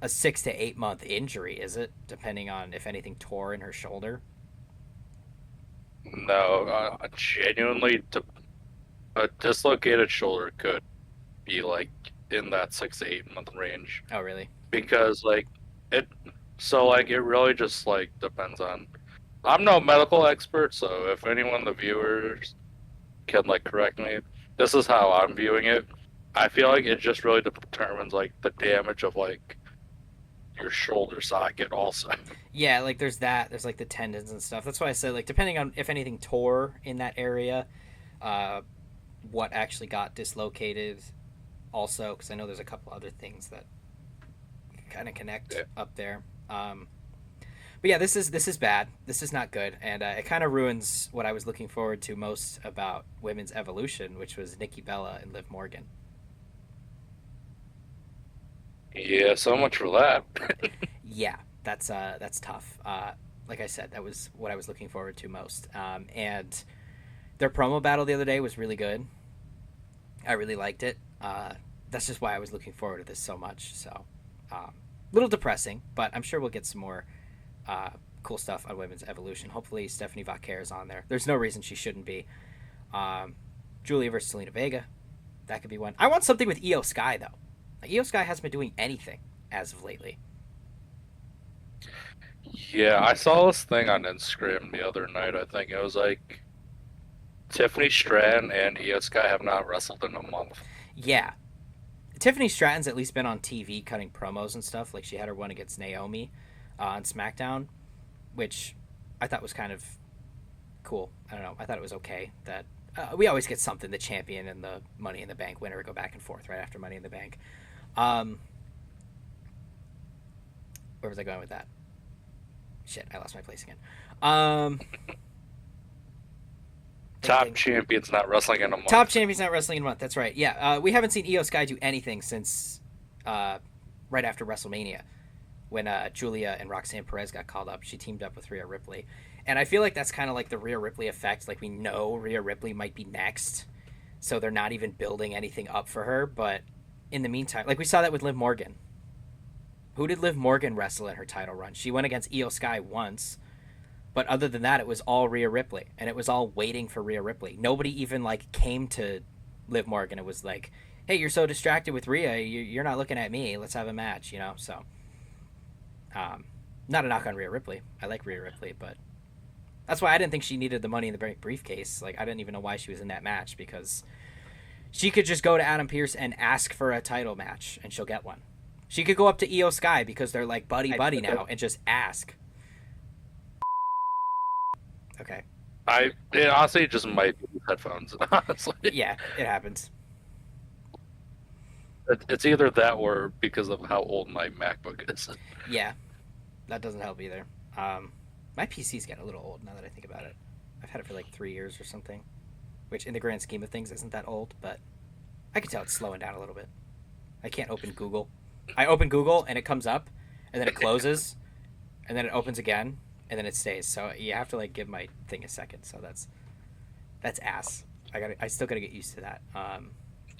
a 6 to 8 month injury, is it? Depending on if anything tore in her shoulder. No, genuinely, a dislocated shoulder could be like in that 6 to 8 month range Oh, really? because like it. So like it really just like depends on. I'm no medical expert, so if anyone of the viewers can like correct me, this is how I'm viewing it. I feel like it just really determines like the damage of like your shoulder socket also. Yeah, like there's that. There's like the tendons and stuff. That's why I said like depending on if anything tore in that area, uh, what actually got dislocated, also because I know there's a couple other things that kind of connect Yeah. up there. But yeah, this is bad. This is not good, and it kind of ruins what I was looking forward to most about women's evolution, which was Nikki Bella and Liv Morgan. Yeah, so much for that. Yeah, that's tough. Like I said, that was what I was looking forward to most. And their promo battle the other day was really good. I really liked it. That's just why I was looking forward to this so much. So, a little depressing, but I'm sure we'll get some more uh, cool stuff on Women's Evolution. Hopefully, Stephanie Vaquer is on there. There's no reason she shouldn't be. Um, Julia versus Selena Vega, that could be one. I want something with Io Sky though. Like, Io Sky hasn't been doing anything as of lately. Yeah, I saw this thing on Instagram the other night. I think it was like Tiffany Stratton and Io Sky have not wrestled in a month. Yeah, Tiffany Stratton's at least been on TV cutting promos and stuff. Like she had her one against Naomi on SmackDown, which I thought was kind of cool. I don't know. I thought it was okay that we always get something. The champion and the Money in the Bank winner go back and forth right after Money in the Bank. Um, where was I going with that? Shit, I lost my place again. Um, Top champion's not wrestling in a month. Top champion's not wrestling in a month. That's right. Yeah, we haven't seen Io Sky do anything since right after WrestleMania, when Julia and Roxanne Perez got called up. She teamed up with Rhea Ripley, and I feel like that's kind of like the Rhea Ripley effect. Like we know Rhea Ripley might be next, so they're not even building anything up for her. But in the meantime, like we saw that with Liv Morgan. Who did Liv Morgan wrestle in her title run? She went against Io Sky once. But other than that, it was all Rhea Ripley, and it was all waiting for Rhea Ripley. Nobody even like came to Liv Morgan. It was like, "Hey, you're so distracted with Rhea, you're not looking at me. Let's have a match," you know. So, not a knock on Rhea Ripley. I like Rhea Ripley, but that's why I didn't think she needed the Money in the Bank briefcase. Like, I didn't even know why she was in that match because she could just go to Adam Pearce and ask for a title match, and she'll get one. She could go up to Io Sky because they're like buddy now, and just ask. Okay. It honestly just might be headphones. Honestly, Yeah, it happens. it's either that or because of how old my MacBook is. Yeah, that doesn't help either. My PC's getting a little old now that I think about it. I've had it for like 3 years or something, which in the grand scheme of things isn't that old, but I can tell it's slowing down a little bit. I can't open Google. I open Google and it comes up, and then it closes, and then it opens again, and then it stays. So you have to like give my thing a second. So that's ass. I still gotta get used to that.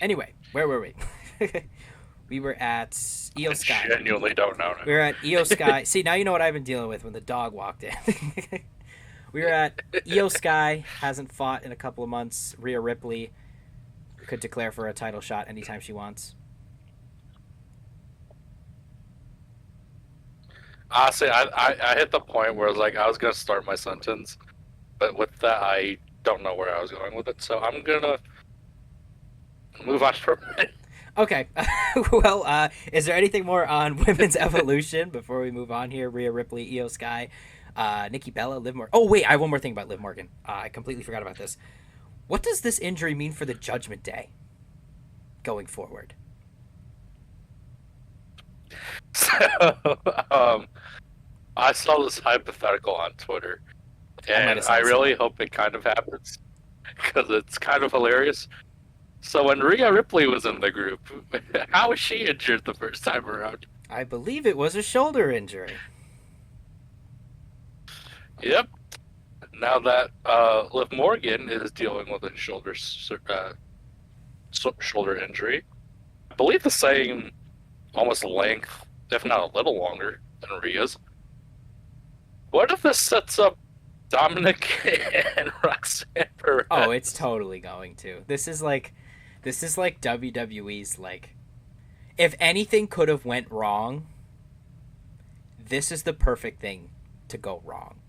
Anyway, where were we? We were at Io Sky. I genuinely don't know. We were at Io Sky. See, now you know what I've been dealing with when the dog walked in. We were at Io Sky, hasn't fought in a couple of months. Rhea Ripley could declare for a title shot anytime she wants. Honestly, I hit the point where I was gonna start my sentence, but with that I don't know where I was going with it, so I'm gonna move on from it. Okay. Well, is there anything more on women's evolution before we move on here? Rhea Ripley, Io Sky, Nikki Bella, Liv Morgan. Oh, wait, I have one more thing about Liv Morgan. I completely forgot about this. What does this injury mean for the Judgment Day? going forward? So, um, I saw this hypothetical on Twitter, I might have and saw I the same really one. hope it kind of happens because it's kind of hilarious. So when Rhea Ripley was in the group, how was she injured the first time around? I believe it was a shoulder injury. Yep. Now that Liv Morgan is dealing with a shoulder injury, I believe the same almost length, if not a little longer, than Rhea's. What if this sets up Dominic and Roxanne Oh, it's Perez? totally going to. This is like WWE's like if anything could have went wrong, this is the perfect thing to go wrong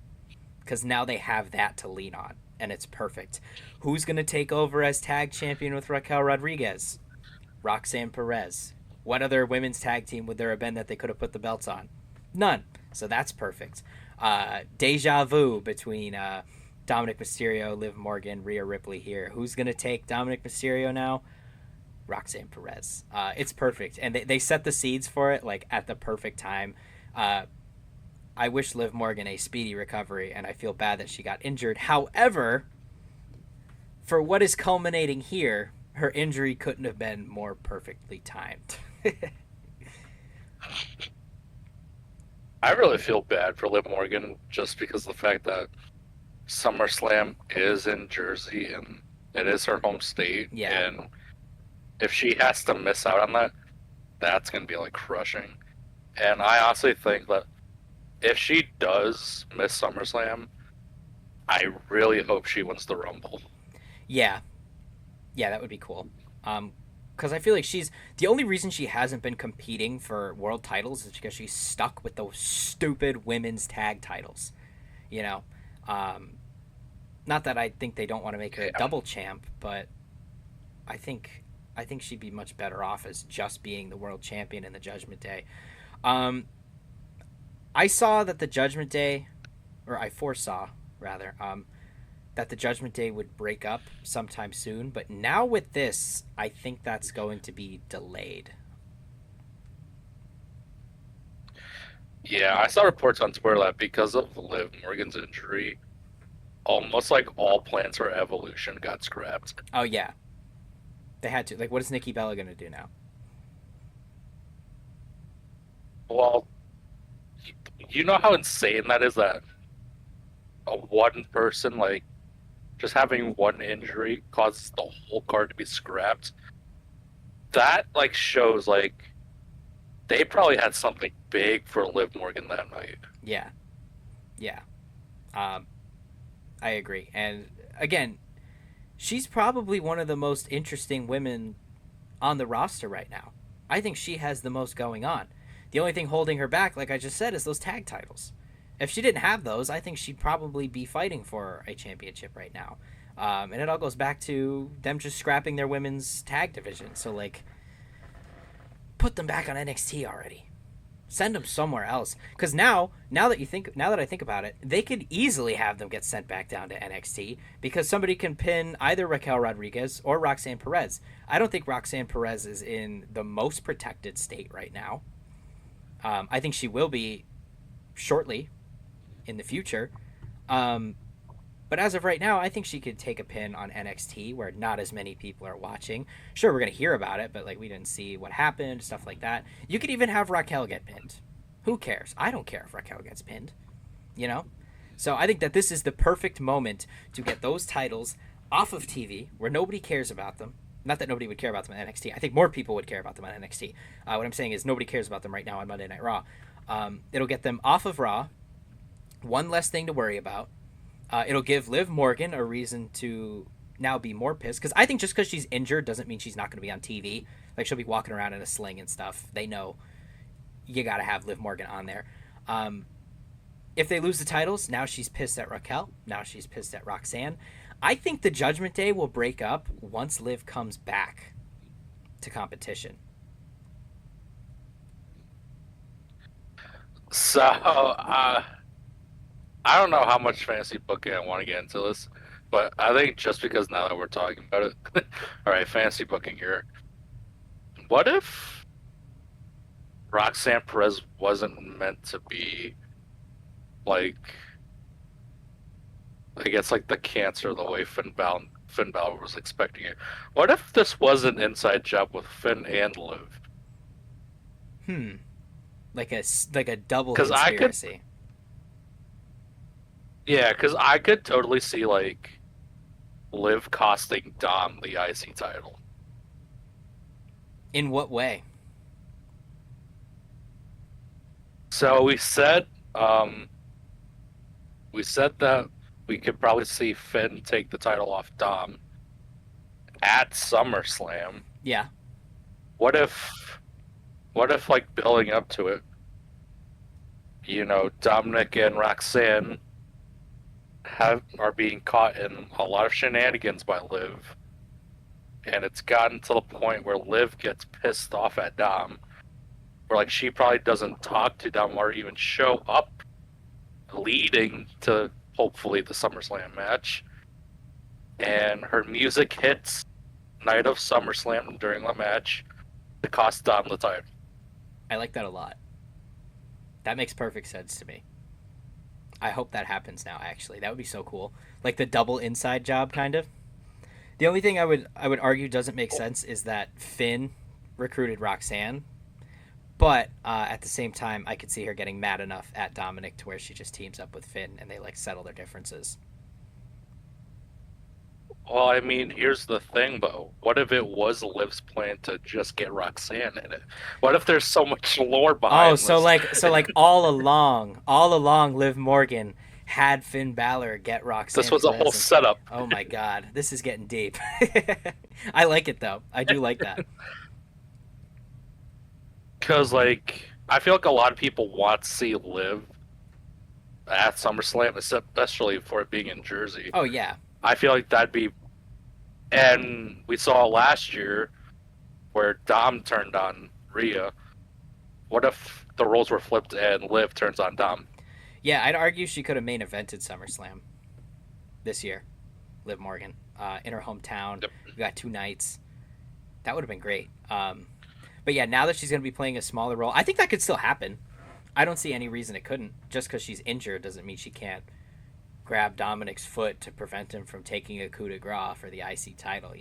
because now they have that to lean on and it's perfect. Who's going to take over as tag champion with Raquel Rodriguez? Roxanne Perez. What other women's tag team would there have been that they could have put the belts on? None. So that's perfect. Deja vu between Dominic Mysterio, Liv Morgan, Rhea Ripley here. Who's going to take Dominic Mysterio now? Roxanne Perez. It's perfect. And they set the seeds for it like at the perfect time. Uh, I wish Liv Morgan a speedy recovery, and I feel bad that she got injured. However, for what is culminating here, her injury couldn't have been more perfectly timed. I really feel bad for Liv Morgan just because of the fact that SummerSlam is in Jersey and it is her home state. Yeah. And if she has to miss out on that, that's going to be like crushing. And I honestly think that if she does miss SummerSlam, I really hope she wins the Rumble. Yeah, yeah, that would be cool. Because I feel like she's the only reason she hasn't been competing for world titles is because she's stuck with those stupid women's tag titles. You know, um, not that I think they don't want to make her a Yeah. double champ, but I think I think she'd be much better off as just being the world champion in the Judgment Day. Um, I saw that the Judgment Day, or I foresaw rather, that the Judgment Day would break up sometime soon. But now with this, I think that's going to be delayed. Yeah, I saw reports on Twitter that because of Liv Morgan's injury, almost like all plans for Evolution got scrapped. Oh yeah, they had to. Like, what is Nikki Bella going to do now? Well, you know how insane that is that a one person, like, just having one injury causes the whole card to be scrapped? That, like, shows, like, they probably had something big for Liv Morgan that night. Yeah, yeah. Um, I agree. And again, she's probably one of the most interesting women on the roster right now. I think she has the most going on. The only thing holding her back, like I just said, is those tag titles. If she didn't have those, I think she'd probably be fighting for a championship right now. And it all goes back to them just scrapping their women's tag division. So, like, put them back on NXT already. Send them somewhere else. Because now that I think about it, they could easily have them get sent back down to NXT because somebody can pin either Raquel Rodriguez or Roxanne Perez. I don't think Roxanne Perez is in the most protected state right now. I think she will be shortly in the future. Um, but as of right now, I think she could take a pin on NXT where not as many people are watching. Sure, we're going to hear about it, but like we didn't see what happened, stuff like that. You could even have Raquel get pinned. Who cares? I don't care if Raquel gets pinned, you know? So I think that this is the perfect moment to get those titles off of TV where nobody cares about them. Not that nobody would care about them on NXT. I think more people would care about them on NXT. What I'm saying is nobody cares about them right now on Monday Night Raw. It'll get them off of Raw. One less thing to worry about. It'll give Liv Morgan a reason to now be more pissed. Because I think just because she's injured doesn't mean she's not going to be on TV. Like, she'll be walking around in a sling and stuff. They know you got to have Liv Morgan on there. If they lose the titles, now she's pissed at Raquel. Now she's pissed at Roxanne. I think the Judgment Day will break up once Liv comes back to competition. So, I don't know how much fantasy booking I want to get into this, but I think just because now that we're talking about it, all right, fantasy booking here. What if Roxanne Perez wasn't meant to be like, I guess, like the cancer the way Finn Balor was expecting it? What if this was an inside job with Finn and Liv? Hmm. Like a double Because I could, conspiracy. yeah, because I could totally see like Liv costing Dom the IC title. In what way? So um, we said that we could probably see Finn take the title off Dom at SummerSlam. Yeah. What if, like building up to it, Dominic and Roxanne are being caught in a lot of shenanigans by Liv, and it's gotten to the point where Liv gets pissed off at Dom, where like she probably doesn't talk to Dom or even show up, leading to hopefully the SummerSlam match, and her music hits night of SummerSlam during the match to cost Dom the title. I like that a lot. That makes perfect sense to me. I hope that happens now. Actually, that would be so cool. Like the double inside job, kind of. The only thing I would argue doesn't make sense is that Finn recruited Roxanne, but at the same time, I could see her getting mad enough at Dominic to where she just teams up with Finn and they like settle their differences. Well, I mean, here's the thing though. What if it was Liv's plan to just get Roxanne in it? What if there's so much lore Oh, behind so this? like all along, Liv Morgan had Finn Balor get This Roxanne was a whole Perez. And, setup. oh my God, this is getting deep. I like it though. I do like that. Because, like, I feel like a lot of people want to see Liv at SummerSlam, especially for it being in Jersey. Oh yeah, I feel like that'd be. And we saw last year where Dom turned on Rhea. What if the roles were flipped and Liv turns on Dom? yeah. I'd argue she could have main evented SummerSlam this year. Liv Morgan in her hometown. Yep. We got 2 nights. That would have been great. But yeah, now that she's going to be playing a smaller role, I think that could still happen. I don't see any reason it couldn't. Just because she's injured doesn't mean she can't grab Dominic's foot to prevent him from taking a coup de grace for the IC title.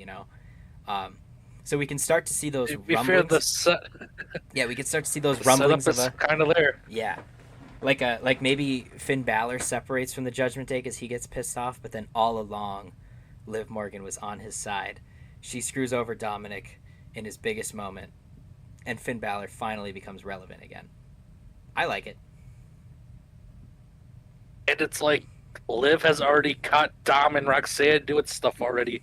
Um, so we can start to see those To be fair, rumblings. Yeah, we can start to see those the rumblings setup of is a kind of there. yeah, like maybe Finn Balor separates from the Judgment Day because he gets pissed off, but then all along, Liv Morgan was on his side. She screws over Dominic in his biggest moment, and Finn Balor finally becomes relevant again. I like it. And it's like Liv has already caught Dom and Roxanne doing stuff already.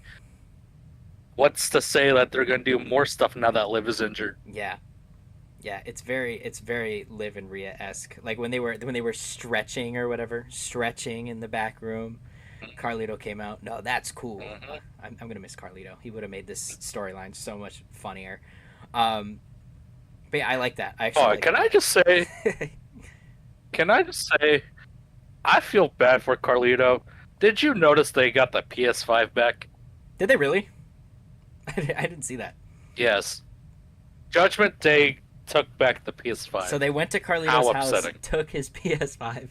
What's to say that they're going to do more stuff now that Liv is injured? Yeah, yeah. It's very Liv and Rhea esque. Like when they were stretching or whatever, stretching in the back room. Carlito came out. No, that's cool. Mhm. I'm gonna miss Carlito. He would have made this storyline so much funnier. Um, but yeah, I like that. I actually Oh, like can that a I lot. just say? Can I just say? I feel bad for Carlito. Did you notice they got the PS5 back? Did they really? I didn't see that. Yes. Judgment Day took back the So PS5. they went to How Carlito's house, upsetting. took his PS5.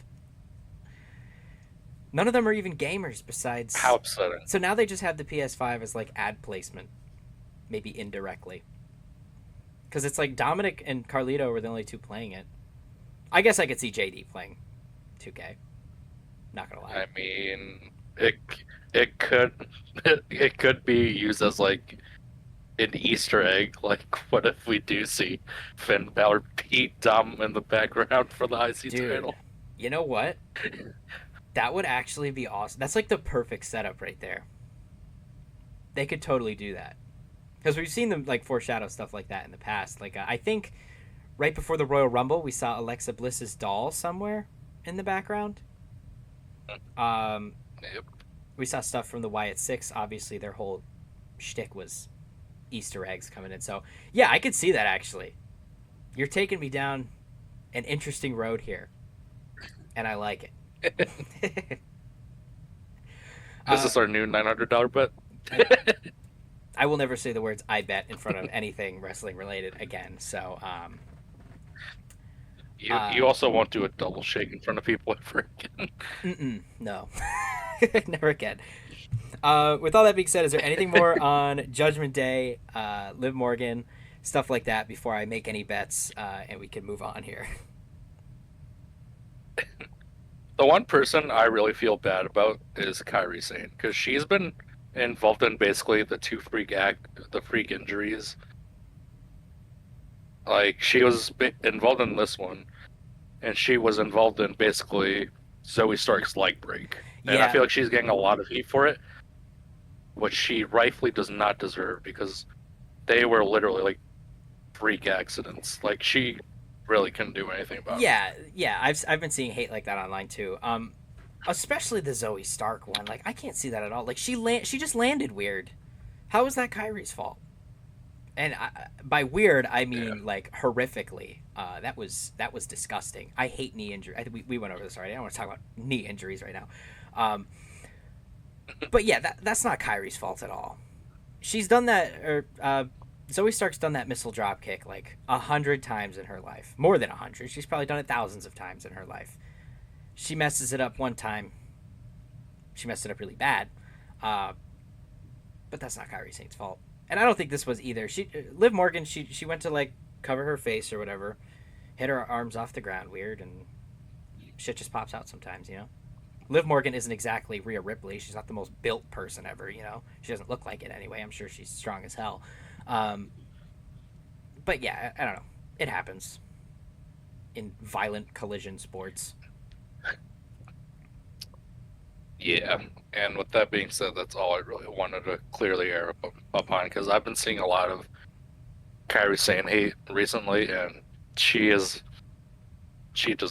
None of them are even gamers besides. How upsetting. So now they just have the PS5 as like ad placement, maybe indirectly. Because it's like Dominic and Carlito were the only two playing it. I guess I could see JD playing 2K. Not gonna lie. I mean, it could it could be used as like an Easter egg. Like, what if we do see Finn Balor beat Dom in the background for the IC Dude, title? you know what? That would actually be awesome. That's like the perfect setup right there. They could totally do that. Because we've seen them like foreshadow stuff like that in the past. Like I think right before the Royal Rumble, we saw Alexa Bliss's doll somewhere in the background. Um, Yep. we saw stuff from the Wyatt Six. Obviously, their whole shtick was Easter eggs coming in. So yeah, I could see that actually. You're taking me down an interesting road here, and I like it. Is this our new $900 bet? I will never say the words "I bet" in front of anything wrestling related again. So, You also won't do a double shake in front of people ever again. no, never again. With all that being said, is there anything more on Judgment Day, Liv Morgan, stuff like that before I make any bets and we can move on here? The one person I really feel bad about is Kairi Sane because she's been involved in basically the the freak injuries. Like she was involved in this one, and she was involved in basically Zoe Stark's leg break, and I Yeah, feel like she's getting a lot of heat for it, which she rightfully does not deserve because they were literally like freak accidents. Like she really couldn't do anything about it. yeah. I've been seeing hate like that online too. Especially the Zoe Stark one. Like I can't see that at all. Like she just landed weird. How is that Kyrie's fault? And by weird, I mean like horrifically. That was disgusting. I hate knee injury. We went over this already. I don't want to talk about knee injuries right now. But yeah, that's not Kyrie's fault at all. She's done that, or Zoe Stark's done that missile drop kick like 100 times in her life. More than 100. She's probably done it thousands of times in her life. She messes it up one time. She messed it up really bad. But that's not Kairi Sane's fault. And I don't think this was either. Liv Morgan, she went to like cover her face or whatever, hit her arms off the ground weird, and shit just pops out sometimes, you know. Liv Morgan isn't exactly Rhea Ripley. She's not the most built person ever, you know. She doesn't look like it anyway. I'm sure she's strong as hell. But yeah, I don't know. It happens in violent collision sports. Yeah, and with that being said, that's all I really wanted to clearly air upon because I've been seeing a lot of Kairi Sane hate recently, and she does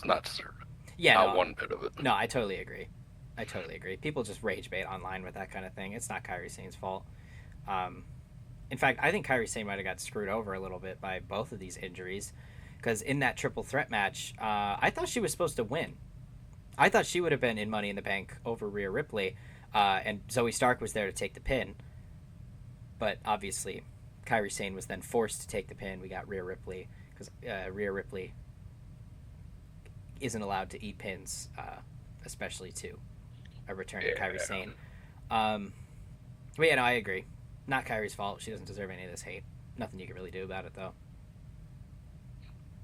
not deserve it. Yeah, Not no, one bit of it. no, I totally agree. I totally agree. People just rage bait online with that kind of thing. It's not Kairi Sane's fault. In fact, I think Kairi Sane might have got screwed over a little bit by both of these injuries, because in that triple threat match, I thought she was supposed to win. I thought she would have been in Money in the Bank over Rhea Ripley, and Zoe Stark was there to take the pin. But obviously, Kairi Sane was then forced to take the pin. We got Rhea Ripley because Rhea Ripley isn't allowed to eat pins, especially to a return to Kairi Sane. But yeah, no, I agree. Not Kairi's fault. She doesn't deserve any of this hate. Nothing you can really do about it, though.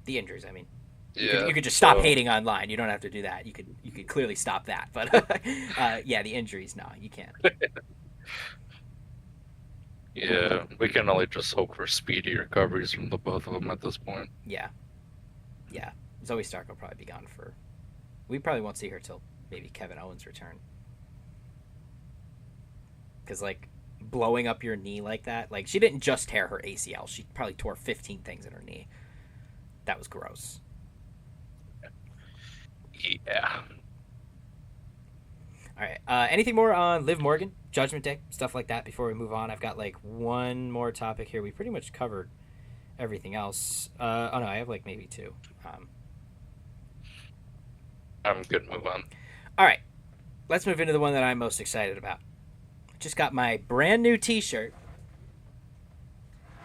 The injuries, I mean. You could just stop hating online. You don't have to do that. You could clearly stop that. But yeah, the injuries, no, you can't. Yeah, we can only just hope for speedy recoveries from the both of them at this point. Yeah. Zoe Stark will probably be gone for. We probably won't see her till maybe Kevin Owens' return. Because like blowing up your knee like that, like she didn't just tear her ACL. She probably tore 15 things in her knee. That was gross. Yeah. All right. Anything more on Liv Morgan, Judgment Day, stuff like that before we move on? I've got like one more topic here. We pretty much covered everything else. Oh no, I have like maybe two. I'm good. Move on. All right. Let's move into the one that I'm most excited about. Just got my brand new T-shirt.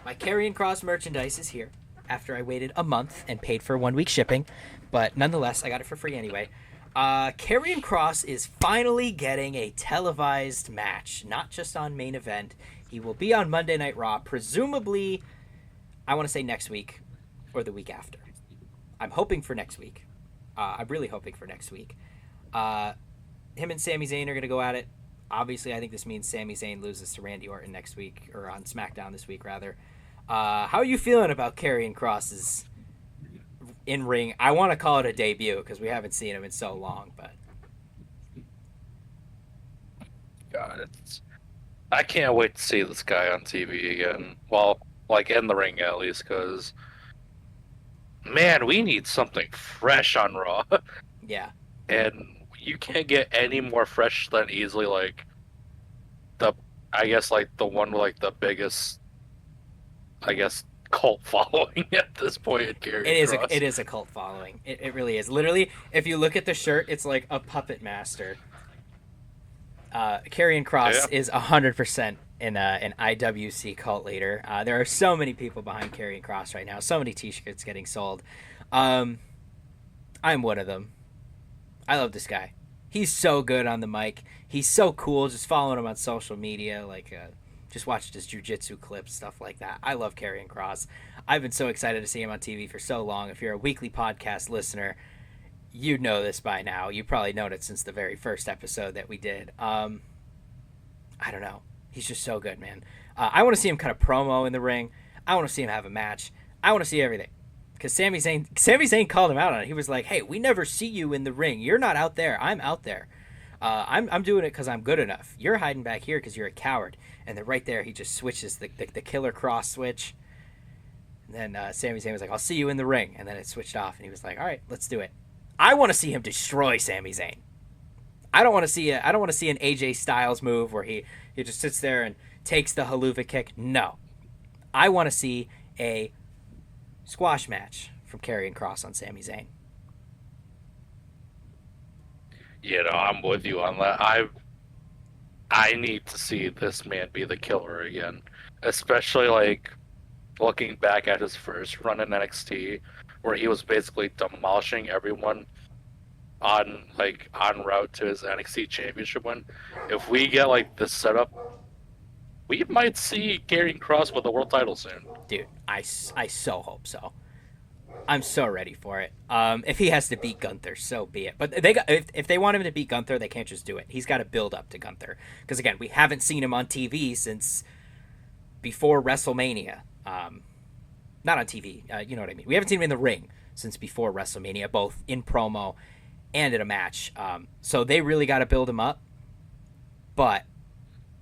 My Karrion Kross merchandise is here after I waited a month and paid for 1 week shipping, but nonetheless, I got it for free anyway. Karrion Kross is finally getting a televised match, not just on Main Event. He will be on Monday Night Raw, presumably, I want to say next week or the week after. I'm hoping for next week. I'm really hoping for next week. Him and Sami Zayn are going to go at it. Obviously, I think this means Sami Zayn loses to Randy Orton next week, or on SmackDown this week, rather. How are you feeling about Karrion Kross's in-ring? I want to call it a debut because we haven't seen him in so long, but God, I can't wait to see this guy on TV again. Well, like in the ring at least, because man, we need something fresh on Raw, yeah. and you can't get any more fresh than easily like I guess like the one with like the biggest, I guess, cult following at this point in Karrion Kross. It is a cult following. It really is. Literally, if you look at the shirt, it's like a puppet master. Karrion Kross is 100% an IWC cult leader. There are so many people behind Karrion Kross right now. So many T-shirts getting sold. I'm one of them. I love this guy. He's so good on the mic. He's so cool. Just following him on social media, just watched his jiu-jitsu clips, stuff like that. I love Karrion Kross. I've been so excited to see him on TV for so long. If you're a weekly podcast listener, you know this by now. You've probably known it since the very first episode that we did. I don't know. He's just so good, man. I want to see him cut a promo in the ring. I want to see him have a match. I want to see everything. Because Sami Zayn called him out on it. He was like, hey, we never see you in the ring. You're not out there. I'm out there. I'm doing it because I'm good enough. You're hiding back here because you're a coward. And then right there, he just switches the Killer Cross switch. And then Sami Zayn was like, I'll see you in the ring. And then it switched off. And he was like, all right, let's do it. I want to see him destroy Sami Zayn. I don't want to see an AJ Styles move where he just sits there and takes the haluva kick. No. I want to see a squash match from Karrion Kross on Sami Zayn. I'm with you on that. I need to see this man be the killer again, especially looking back at his first run in NXT, where he was basically demolishing everyone on route to his NXT championship win. If we get this setup, we might see Karrion Kross with the world title soon. Dude, I so hope so. I'm so ready for it. If he has to beat Gunther, so be it. But if they want him to beat Gunther, they can't just do it. He's got to build up to Gunther. Because again, we haven't seen him on TV since before WrestleMania. Not on TV, you know what I mean. We haven't seen him in the ring since before WrestleMania, both in promo and in a match. So they really got to build him up. But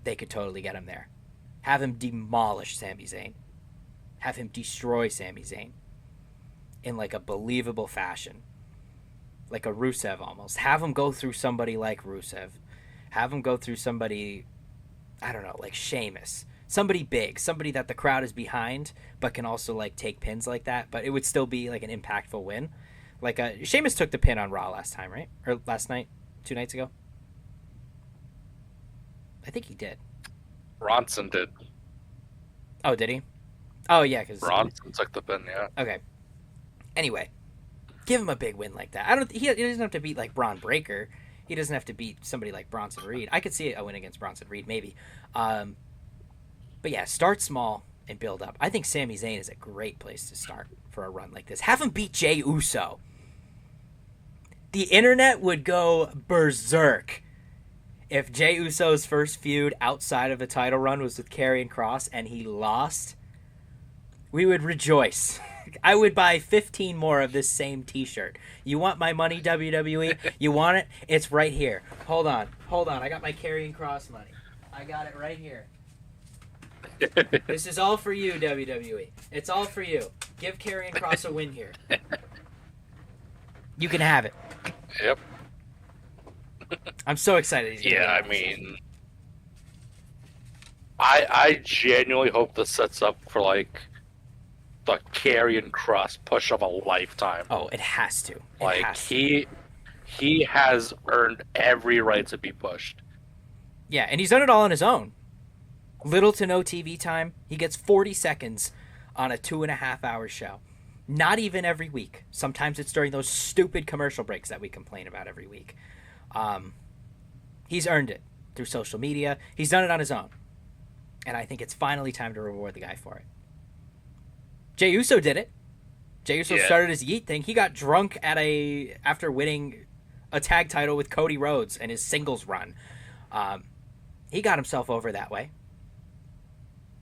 they could totally get him there. Have him demolish Sami Zayn. Have him destroy Sami Zayn in a believable fashion. Like a Rusev almost. Have him go through somebody like Rusev. Have him go through somebody, I don't know, like Sheamus. Somebody big. Somebody that the crowd is behind, but can also take pins like that. But it would still be an impactful win. Sheamus took the pin on Raw last time, right? Or last night? 2 nights ago? I think he did. Bronson did. Oh, did he? Oh, yeah. Bronson took the pin, yeah. Okay. Anyway, give him a big win like that. He doesn't have to beat Braun Breaker. He doesn't have to beat somebody like Bronson Reed. I could see a win against Bronson Reed, maybe. But yeah, start small and build up. I think Sami Zayn is a great place to start for a run like this. Have him beat Jey Uso. The internet would go berserk if Jey Uso's first feud outside of a title run was with Karrion Kross and he lost. We would rejoice. I would buy 15 more of this same t-shirt. You want my money, WWE? You want it? It's right here. Hold on. I got my Karrion Kross money. I got it right here. This is all for you, WWE. It's all for you. Give Karrion Kross a win here. You can have it. Yep. I'm so excited. I mean, I genuinely hope this sets up for the Karrion Kross push of a lifetime. Oh, it has to. He has earned every right to be pushed. Yeah, and he's done it all on his own. Little to no TV time. He gets 40 seconds on a 2.5-hour show. Not even every week. Sometimes it's during those stupid commercial breaks that we complain about every week. He's earned it through social media. He's done it on his own. And I think it's finally time to reward the guy for it. Jey Uso did it. Jey Uso started his Yeet thing. He got drunk after winning a tag title with Cody Rhodes and his singles run. He got himself over that way.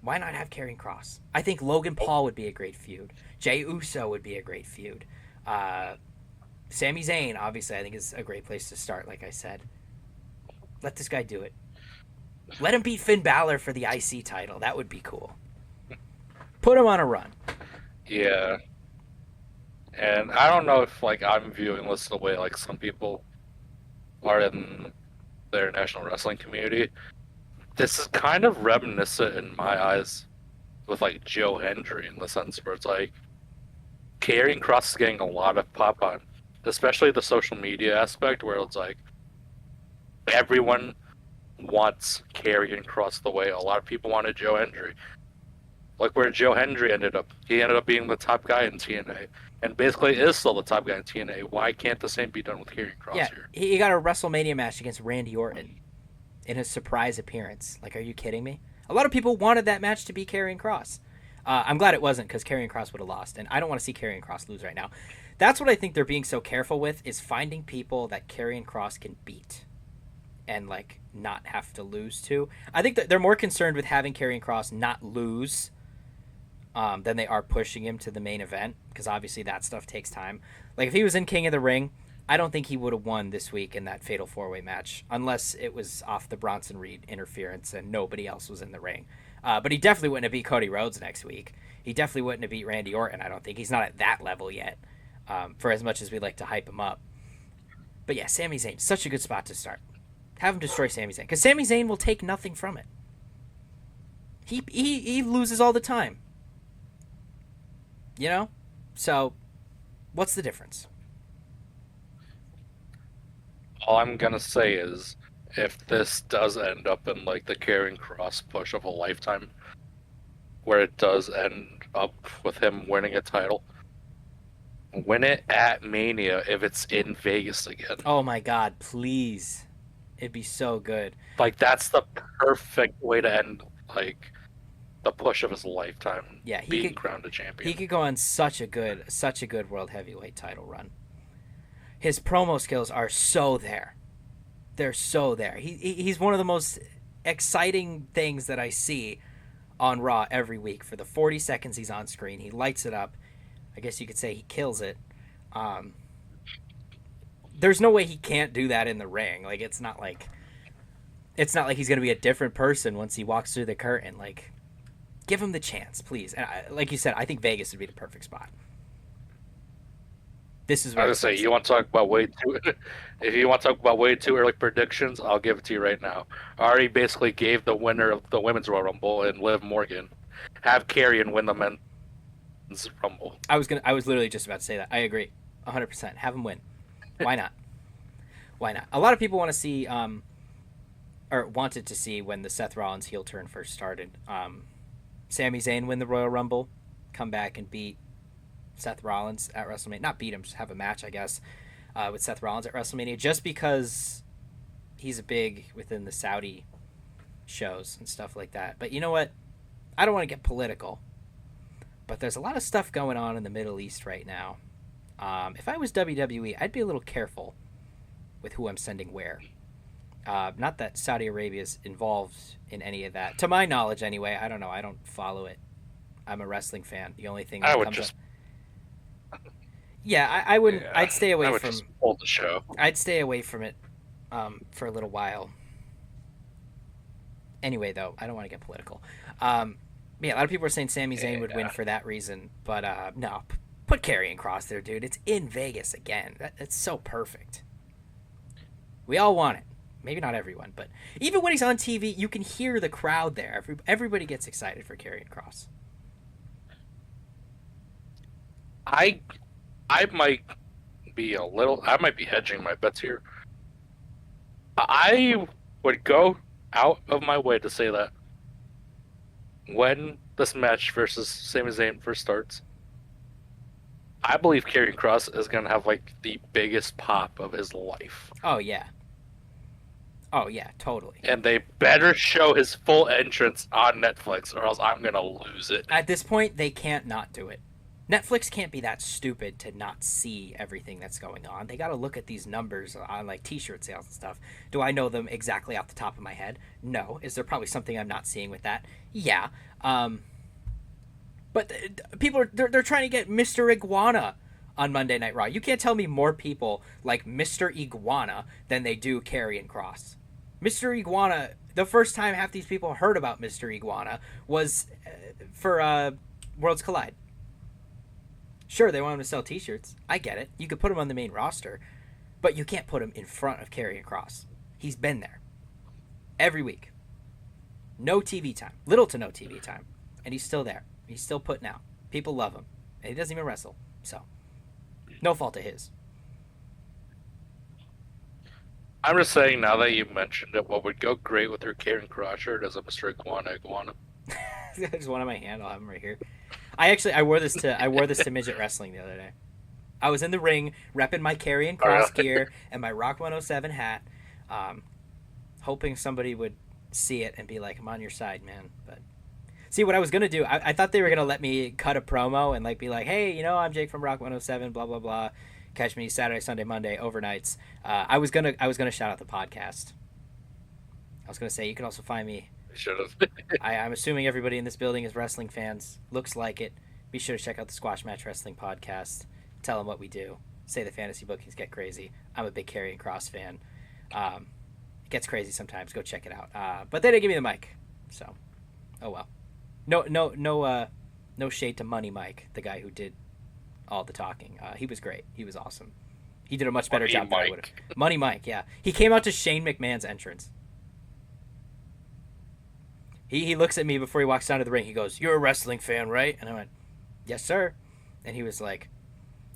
Why not have Karrion Kross? I think Logan Paul would be a great feud. Jey Uso would be a great feud. Sami Zayn, obviously, I think is a great place to start, like I said. Let this guy do it. Let him beat Finn Balor for the IC title. That would be cool. Put him on a run. Yeah. And I don't know if I'm viewing this the way some people are in their national wrestling community. This is kind of reminiscent in my eyes with Joe Hendry in the sense where it's Karrion Kross is getting a lot of pop on, especially the social media aspect where it's everyone wants Karrion Kross the way a lot of people wanted Joe Hendry. Like where Joe Hendry ended up. He ended up being the top guy in TNA. And basically is still the top guy in TNA. Why can't the same be done with Karrion Kross Yeah, here? he got a WrestleMania match against Randy Orton in his surprise appearance. Like, are you kidding me? A lot of people wanted that match to be Karrion Kross. I'm glad it wasn't, because Karrion Kross would have lost, and I don't want to see Karrion Kross lose right now. That's what I think they're being so careful with, is finding people that Karrion Kross can beat and, like, not have to lose to. I think that they're more concerned with having Karrion Kross not lose than they are pushing him to the main event, because obviously that stuff takes time. Like, if he was in King of the Ring, I don't think he would have won this week in that Fatal 4-Way match, unless it was off the Bronson Reed interference and nobody else was in the ring. But he definitely wouldn't have beat Cody Rhodes next week. He definitely wouldn't have beat Randy Orton, I don't think. He's not at that level yet, for as much as we like to hype him up. But yeah, Sami Zayn, such a good spot to start. Have him destroy Sami Zayn, because Sami Zayn will take nothing from it. He loses all the time. You know? So, what's the difference? All I'm gonna say is, if this does end up in like the Karrion Kross push of a lifetime, where it does end up with him winning a title, win it at Mania if it's in Vegas again. Oh my god, please. It'd be so good. Like that's the perfect way to end like the push of his lifetime. Yeah, he being could crowned a champion. he could go on such a good world heavyweight title run. His promo skills are so there. They're so there. He's one of the most exciting things that I see on Raw every week. For the 40 seconds he's on screen, he lights it up. I guess you could say he kills it. There's no way he can't do that in the ring. Like it's not like he's gonna be a different person once he walks through the curtain. Like, give him the chance, please. And like you said, I think Vegas would be the perfect spot. This is I was gonna say you want to talk about way too. If you want to talk about way too early predictions, I'll give it to you right now. I already basically gave the winner of the women's Royal Rumble and Liv Morgan. Have Karrion win the men's Rumble. I was literally just about to say that. I agree, 100%. Have him win. Why not? Why not? A lot of people want to see, or wanted to see when the Seth Rollins heel turn first started. Sami Zayn win the Royal Rumble, come back and beat Seth Rollins at WrestleMania. Not beat him, just have a match, I guess, with Seth Rollins at WrestleMania, just because he's a big within the Saudi shows and stuff like that. But you know what? I don't want to get political, but there's a lot of stuff going on in the Middle East right now. If I was WWE, I'd be a little careful with who I'm sending where. Not that Saudi Arabia is involved in any of that. To my knowledge, anyway. I don't know. I don't follow it. I'm a wrestling fan. The only thing that I would comes just. up... Yeah, I wouldn't. Yeah, I'd stay away I would from. just hold the show. I'd stay away from it for a little while. Anyway, though, I don't want to get political. Yeah, a lot of people are saying Sami Zayn would win for that reason, but no, put Karrion Kross there, dude. It's in Vegas again. It's so perfect. We all want it. Maybe not everyone, but even when he's on TV, you can hear the crowd there. Everybody gets excited for Karrion Kross. I might be a little. I might be hedging my bets here. I would go out of my way to say that when this match versus Sami Zayn first starts, I believe Karrion Kross is gonna have like the biggest pop of his life. Oh yeah. Oh yeah, totally. And they better show his full entrance on Netflix, or else I'm gonna lose it. At this point, they can't not do it. Netflix can't be that stupid to not see everything that's going on. They got to look at these numbers on like t-shirt sales and stuff. Do I know them exactly off the top of my head? No. Is there probably something I'm not seeing with that? Yeah. But people are they're trying to get Mr. Iguana on Monday Night Raw. You can't tell me more people like Mr. Iguana than they do Karrion Kross. Mr. Iguana, the first time half these people heard about Mr. Iguana was for Worlds Collide. Sure, they want him to sell t-shirts. I get it. You could put him on the main roster, but you can't put him in front of Karrion Kross. He's been there every week. No TV time. Little to no TV time. And he's still there. He's still putting out. People love him. And he doesn't even wrestle. So, no fault of his. I'm just saying now that you mentioned it, what would go great with her Karen Cross shirt is a Mr. Iguana Iguana. There's one in my hand. I'll have them right here. I wore this to midget wrestling the other day. I was in the ring repping my Karrion Cross gear and my Rock 107 hat, hoping somebody would see it and be like, "I'm on your side, man." But see, what I was gonna do, I thought they were gonna let me cut a promo and like be like, "Hey, I'm Jake from Rock 107, blah blah blah. Catch me Saturday, Sunday, Monday, overnights." I was gonna shout out the podcast. I was gonna say you can also find me. Should have. I'm assuming everybody in this building is wrestling fans. Looks like it. Be sure to check out the Squash Match Wrestling podcast. Tell them what we do. Say the fantasy bookings get crazy. I'm a big Karrion Cross fan. It gets crazy sometimes. Go check it out. But they didn't give me the mic, so oh well. No shade to Money Mike, the guy who did all the talking. He was great. He was awesome. He did a much better Money job than I Mike. would have. Money Mike, yeah. He came out to Shane McMahon's entrance. He looks at me before he walks down to the ring. He goes, "You're a wrestling fan, right?" And I went, "Yes, sir." And he was like,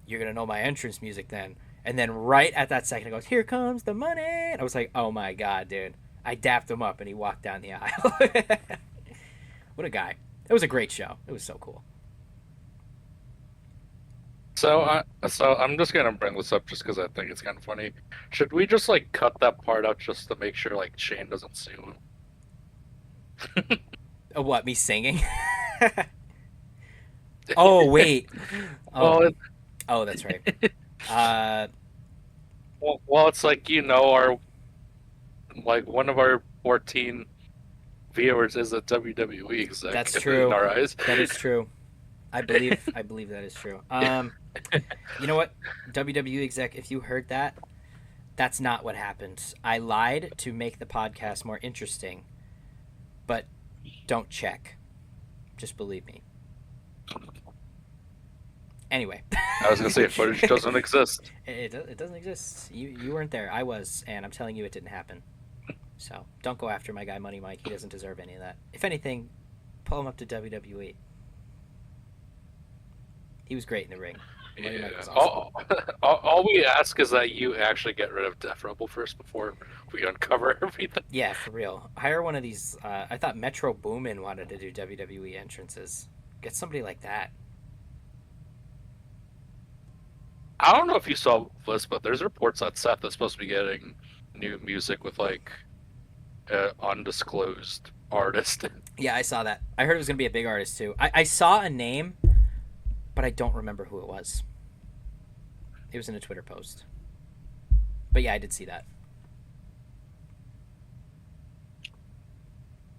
"You're going to know my entrance music then." And then right at that second, he goes, "Here comes the money." And I was like, oh my God, dude. I dapped him up and he walked down the aisle. What a guy. It was a great show. It was so cool. So I'm just gonna bring this up just because I think it's kind of funny. Should we just like cut that part out just to make sure like Shane doesn't sue him? What, me singing? Oh, wait. Oh, Well, oh, that's right. Uh, well, it's like our like one of our 14 viewers is a WWE exec. That's true. In our eyes. That is true. I believe that is true. You know what, WWE exec, if you heard that, that's not what happened. I lied to make the podcast more interesting, but don't check. Just believe me. Anyway. I was gonna say footage doesn't exist. It doesn't exist. You weren't there. I was, and I'm telling you it didn't happen. So don't go after my guy Money Mike. He doesn't deserve any of that. If anything, pull him up to WWE. He was great in the ring. Money Mike was awesome. All we ask is that you actually get rid of Def Rebel first before we uncover everything. Yeah, for real. Hire one of these. I thought Metro Boomin wanted to do WWE entrances. Get somebody like that. I don't know if you saw this, but there's reports that Seth is supposed to be getting new music with like undisclosed artist. Yeah, I saw that. I heard it was going to be a big artist too. I saw a name, but I don't remember who it was. It was in a Twitter post. But yeah, I did see that.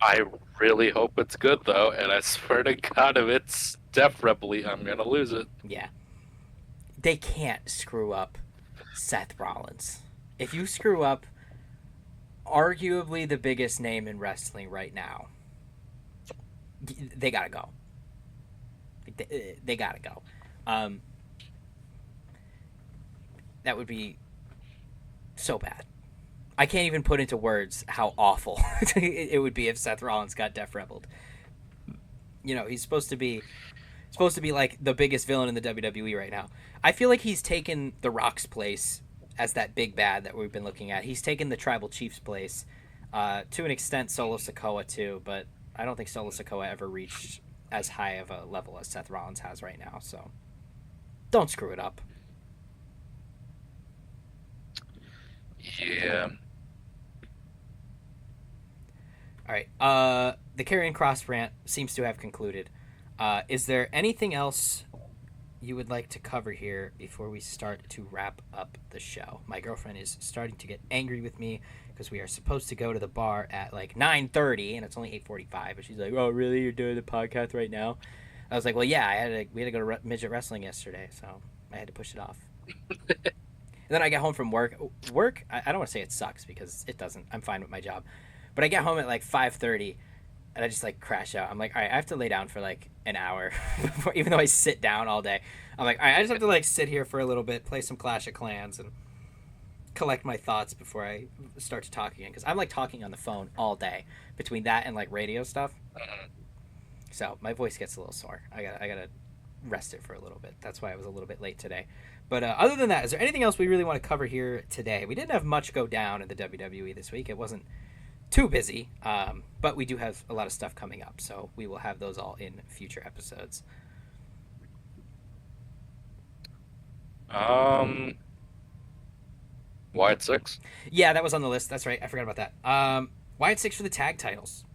I really hope it's good though, and I swear to God, if it's Def Rebel, I'm gonna lose it. Yeah. They can't screw up Seth Rollins. If you screw up arguably the biggest name in wrestling right now, they gotta go. They gotta go. That would be so bad. I can't even put into words how awful it would be if Seth Rollins got Def Rebelled. He's supposed to be like the biggest villain in the WWE right now. I feel like he's taken The Rock's place as that big bad that we've been looking at. He's taken the Tribal Chief's place, to an extent Solo Sikoa too, but I don't think Solo Sikoa ever reached as high of a level as Seth Rollins has right now, so don't screw it up. Yeah. All right. The Karrion Cross rant seems to have concluded. Is there anything else you would like to cover here before we start to wrap up the show? My girlfriend is starting to get angry with me because we are supposed to go to the bar at like 9:30 and it's only 8:45. But she's like, "Oh, really? You're doing the podcast right now?" I was like, "Well, yeah. We had to go to midget wrestling yesterday, so I had to push it off." And then I get home from work. I don't want to say it sucks because it doesn't. I'm fine with my job. But I get home at like 5:30 and I just like crash out. I'm like, all right, I have to lay down for like an hour before, even though I sit down all day. I'm like, all right, I just have to like sit here for a little bit, play some Clash of Clans, and collect my thoughts before I start to talk again. Because I'm like talking on the phone all day between that and like radio stuff. So my voice gets a little sore. I gotta rested for a little bit. That's why I was a little bit late today. But other than that, is there anything else we really want to cover here today? We didn't have much go down in the WWE this week. It wasn't too busy, but we do have a lot of stuff coming up, so we will have those all in future episodes. Wyatt 6. Yeah, that was on the list. That's right. I forgot about that. Wyatt 6 for the tag titles.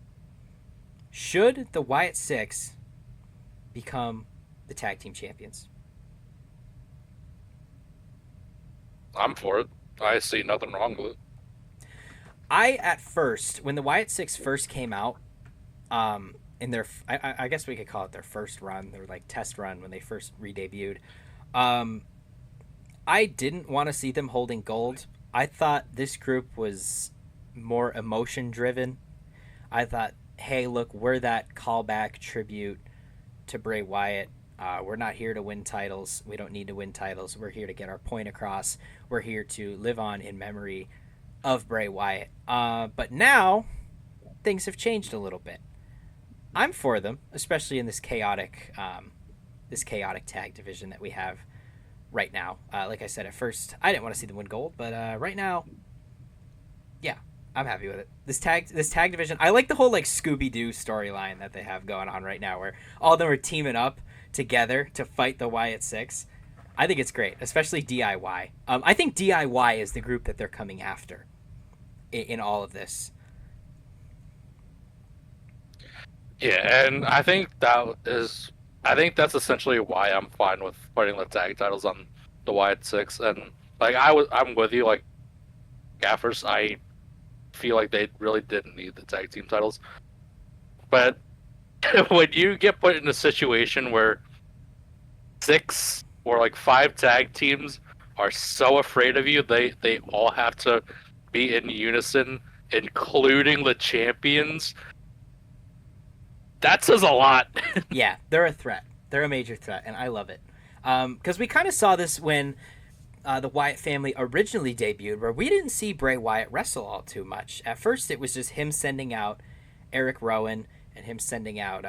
Should the Wyatt 6 become the tag team champions? I'm for it. I see nothing wrong with it. At first, when the Wyatt 6 first came out, in their, I guess we could call it their first run, their like test run when they first re-debuted, I didn't want to see them holding gold. I thought this group was more emotion driven. I thought, hey, look, we're that callback tribute to Bray Wyatt. We're not here to win titles. We don't need to win titles. We're here to get our point across. We're here to live on in memory of Bray Wyatt. But now things have changed a little bit. I'm for them, especially in this chaotic tag division that we have right now. Like I said, at first I didn't want to see them win gold, but right now, yeah, I'm happy with it. This tag division, I like the whole like Scooby Doo storyline that they have going on right now, where all of them are teaming up together to fight the Wyatt Six. I think it's great, especially DIY. I think DIY is the group that they're coming after in all of this. Yeah, and I think that's essentially why I'm fine with putting the tag titles on the Wyatt Six. And like I'm with you. Like at first, I feel like they really didn't need the tag team titles, but when you get put in a situation where 6 or like 5 tag teams are so afraid of you, they all have to be in unison, including the champions. That says a lot. Yeah, they're a threat. They're a major threat, and I love it. Because we kind of saw this when the Wyatt family originally debuted, where we didn't see Bray Wyatt wrestle all too much. At first, it was just him sending out Eric Rowan and him sending out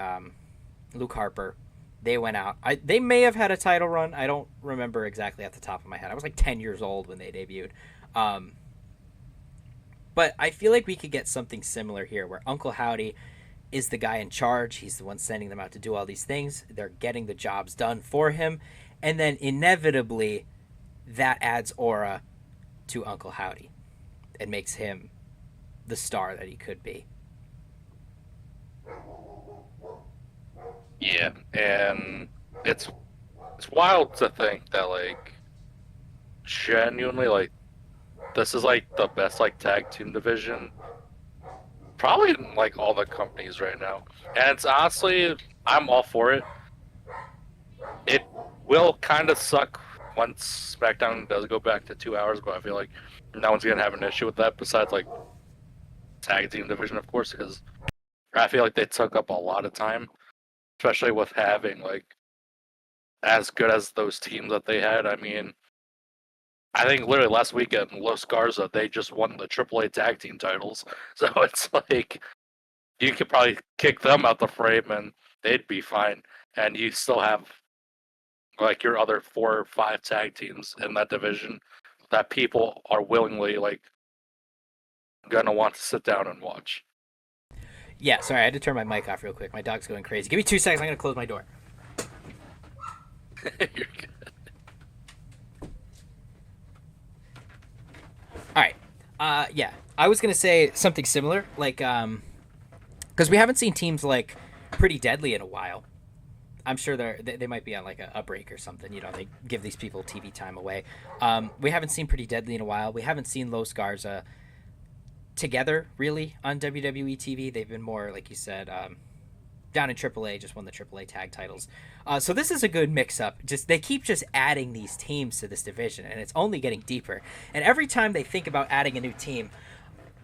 Luke Harper. They went out. They may have had a title run. I don't remember exactly at the top of my head. I was like 10 years old when they debuted. But I feel like we could get something similar here, where Uncle Howdy is the guy in charge. He's the one sending them out to do all these things. They're getting the jobs done for him. And then inevitably, that adds aura to Uncle Howdy and makes him the star that he could be. Yeah, and it's wild to think that like genuinely like this is like the best like tag team division probably in like all the companies right now. And it's honestly, I'm all for it. It will kind of suck once SmackDown does go back to 2 hours, but I feel like no one's gonna have an issue with that besides like tag team division, of course, because I feel like they took up a lot of time, especially with having like as good as those teams that they had. I mean, I think literally last weekend, Los Garza, they just won the AAA tag team titles. So it's like you could probably kick them out the frame and they'd be fine. And you still have like your other 4 or 5 tag teams in that division that people are willingly like gonna want to sit down and watch. Yeah, sorry, I had to turn my mic off real quick. My dog's going crazy. Give me 2 seconds. I'm going to close my door. You're good. All right. Yeah, I was gonna say something similar, like, because we haven't seen teams like Pretty Deadly in a while. I'm sure they might be on like a break or something. You know, they give these people TV time away. We haven't seen Pretty Deadly in a while. We haven't seen Los Garza together really on WWE TV. They've been more, like you said, down in AAA, just won the AAA tag titles. So this is a good mix-up. They keep just adding these teams to this division, and it's only getting deeper. And every time they think about adding a new team,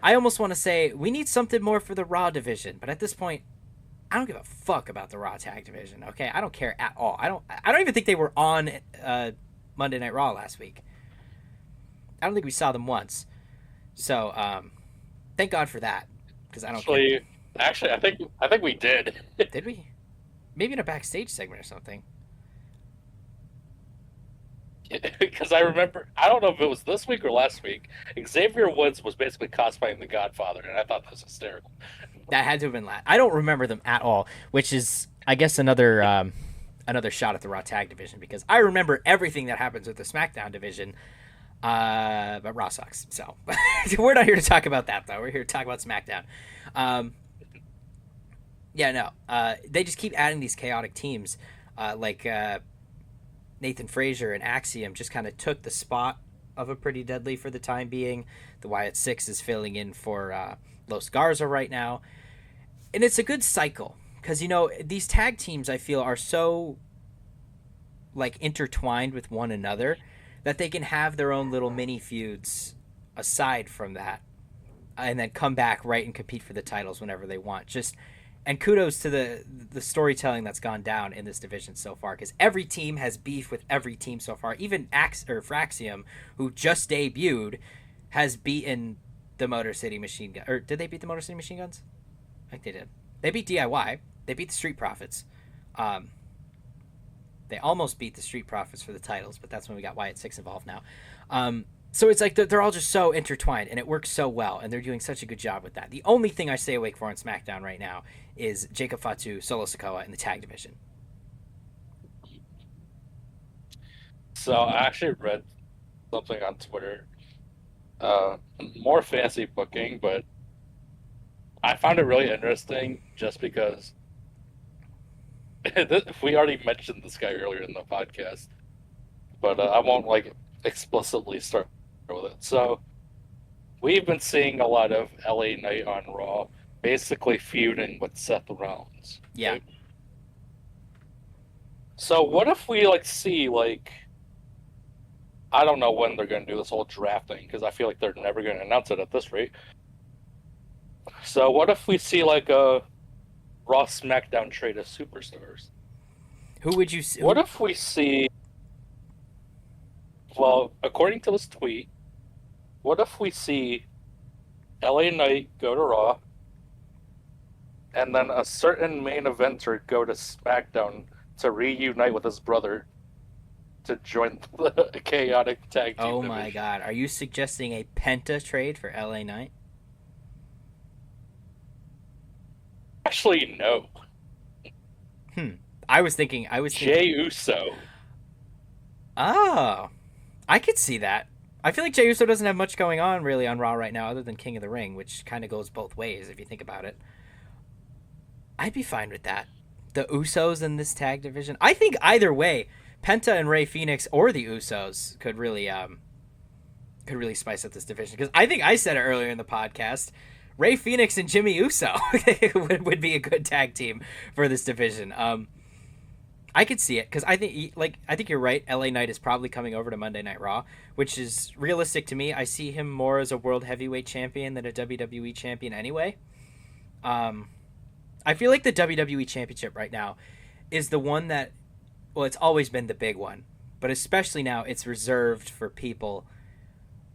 I almost want to say we need something more for the Raw division. But at this point, I don't give a fuck about the Raw tag division. Okay, I don't care at all. I don't even think they were on Monday Night Raw last week. I don't think we saw them once. So thank God for that, because I don't care. Actually, I think we did. Did we? Maybe in a backstage segment or something. Because I remember, I don't know if it was this week or last week, Xavier Woods was basically cosplaying the Godfather, and I thought that was hysterical. That had to have been last. I don't remember them at all, which is, I guess, another shot at the Raw Tag Division because I remember everything that happens with the SmackDown division. But Raw sucks. So we're not here to talk about that though. We're here to talk about SmackDown. Um, yeah, no. They just keep adding these chaotic teams, like Nathan Frazier and Axiom just kind of took the spot of a Pretty Deadly for the time being. The Wyatt Six is filling in for Los Garza right now, and it's a good cycle because these tag teams I feel are so like intertwined with one another that they can have their own little mini feuds aside from that and then come back right and compete for the titles whenever they want. Just and kudos to the storytelling that's gone down in this division so far because every team has beef with every team so far. Even Fraxium, who just debuted, has beaten the Motor City Machine Gun. Or did they beat the Motor City Machine Guns? I think they did. They beat DIY. They beat the Street Profits. Um, they almost beat the Street Profits for the titles, but that's when we got Wyatt Six involved now. So it's like they're all just so intertwined, and it works so well, and they're doing such a good job with that. The only thing I stay awake for on SmackDown right now is Jacob Fatu, Solo Sikoa, in the tag division. So I actually read something on Twitter, uh, more fancy booking, but I found it really interesting just because we already mentioned this guy earlier in the podcast, but I won't like explicitly start with it. So we've been seeing a lot of LA Knight on Raw, basically feuding with Seth Rollins. Yeah. Right? So what if we like see like I don't know when they're going to do this whole draft thing because I feel like they're never going to announce it at this rate. So what if we see like a Raw SmackDown trade of superstars? Who would you see? What if we see? Well, according to this tweet, what if we see LA Knight go to Raw, and then a certain main eventer go to SmackDown to reunite with his brother to join the chaotic tag team Oh division? my God! Are you suggesting a Penta trade for LA Knight? Actually, no. I was thinking. Jay Uso. Oh, I could see that. I feel like Jey Uso doesn't have much going on really on Raw right now, other than King of the Ring, which kind of goes both ways if you think about it. I'd be fine with that. The Usos in this tag division. I think either way, Penta and Rey Fenix or the Usos could really spice up this division. Because I think I said it earlier in the podcast. Rey Fenix and Jimmy Uso would be a good tag team for this division. I could see it because I think you're right. LA Knight is probably coming over to Monday Night Raw, which is realistic to me. I see him more as a world heavyweight champion than a WWE champion anyway. I feel like the WWE championship right now is the one that, well, it's always been the big one, but especially now it's reserved for people,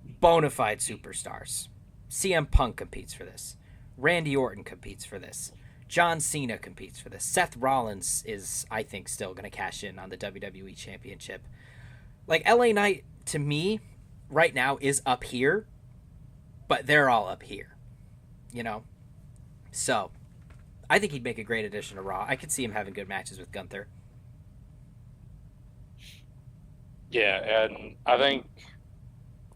bona fide superstars. CM Punk competes for this. Randy Orton competes for this. John Cena competes for this. Seth Rollins is, I think, still going to cash in on the WWE Championship. Like, LA Knight, to me, right now is up here, but they're all up here. You know? So, I think he'd make a great addition to Raw. I could see him having good matches with Gunther. Yeah, and I think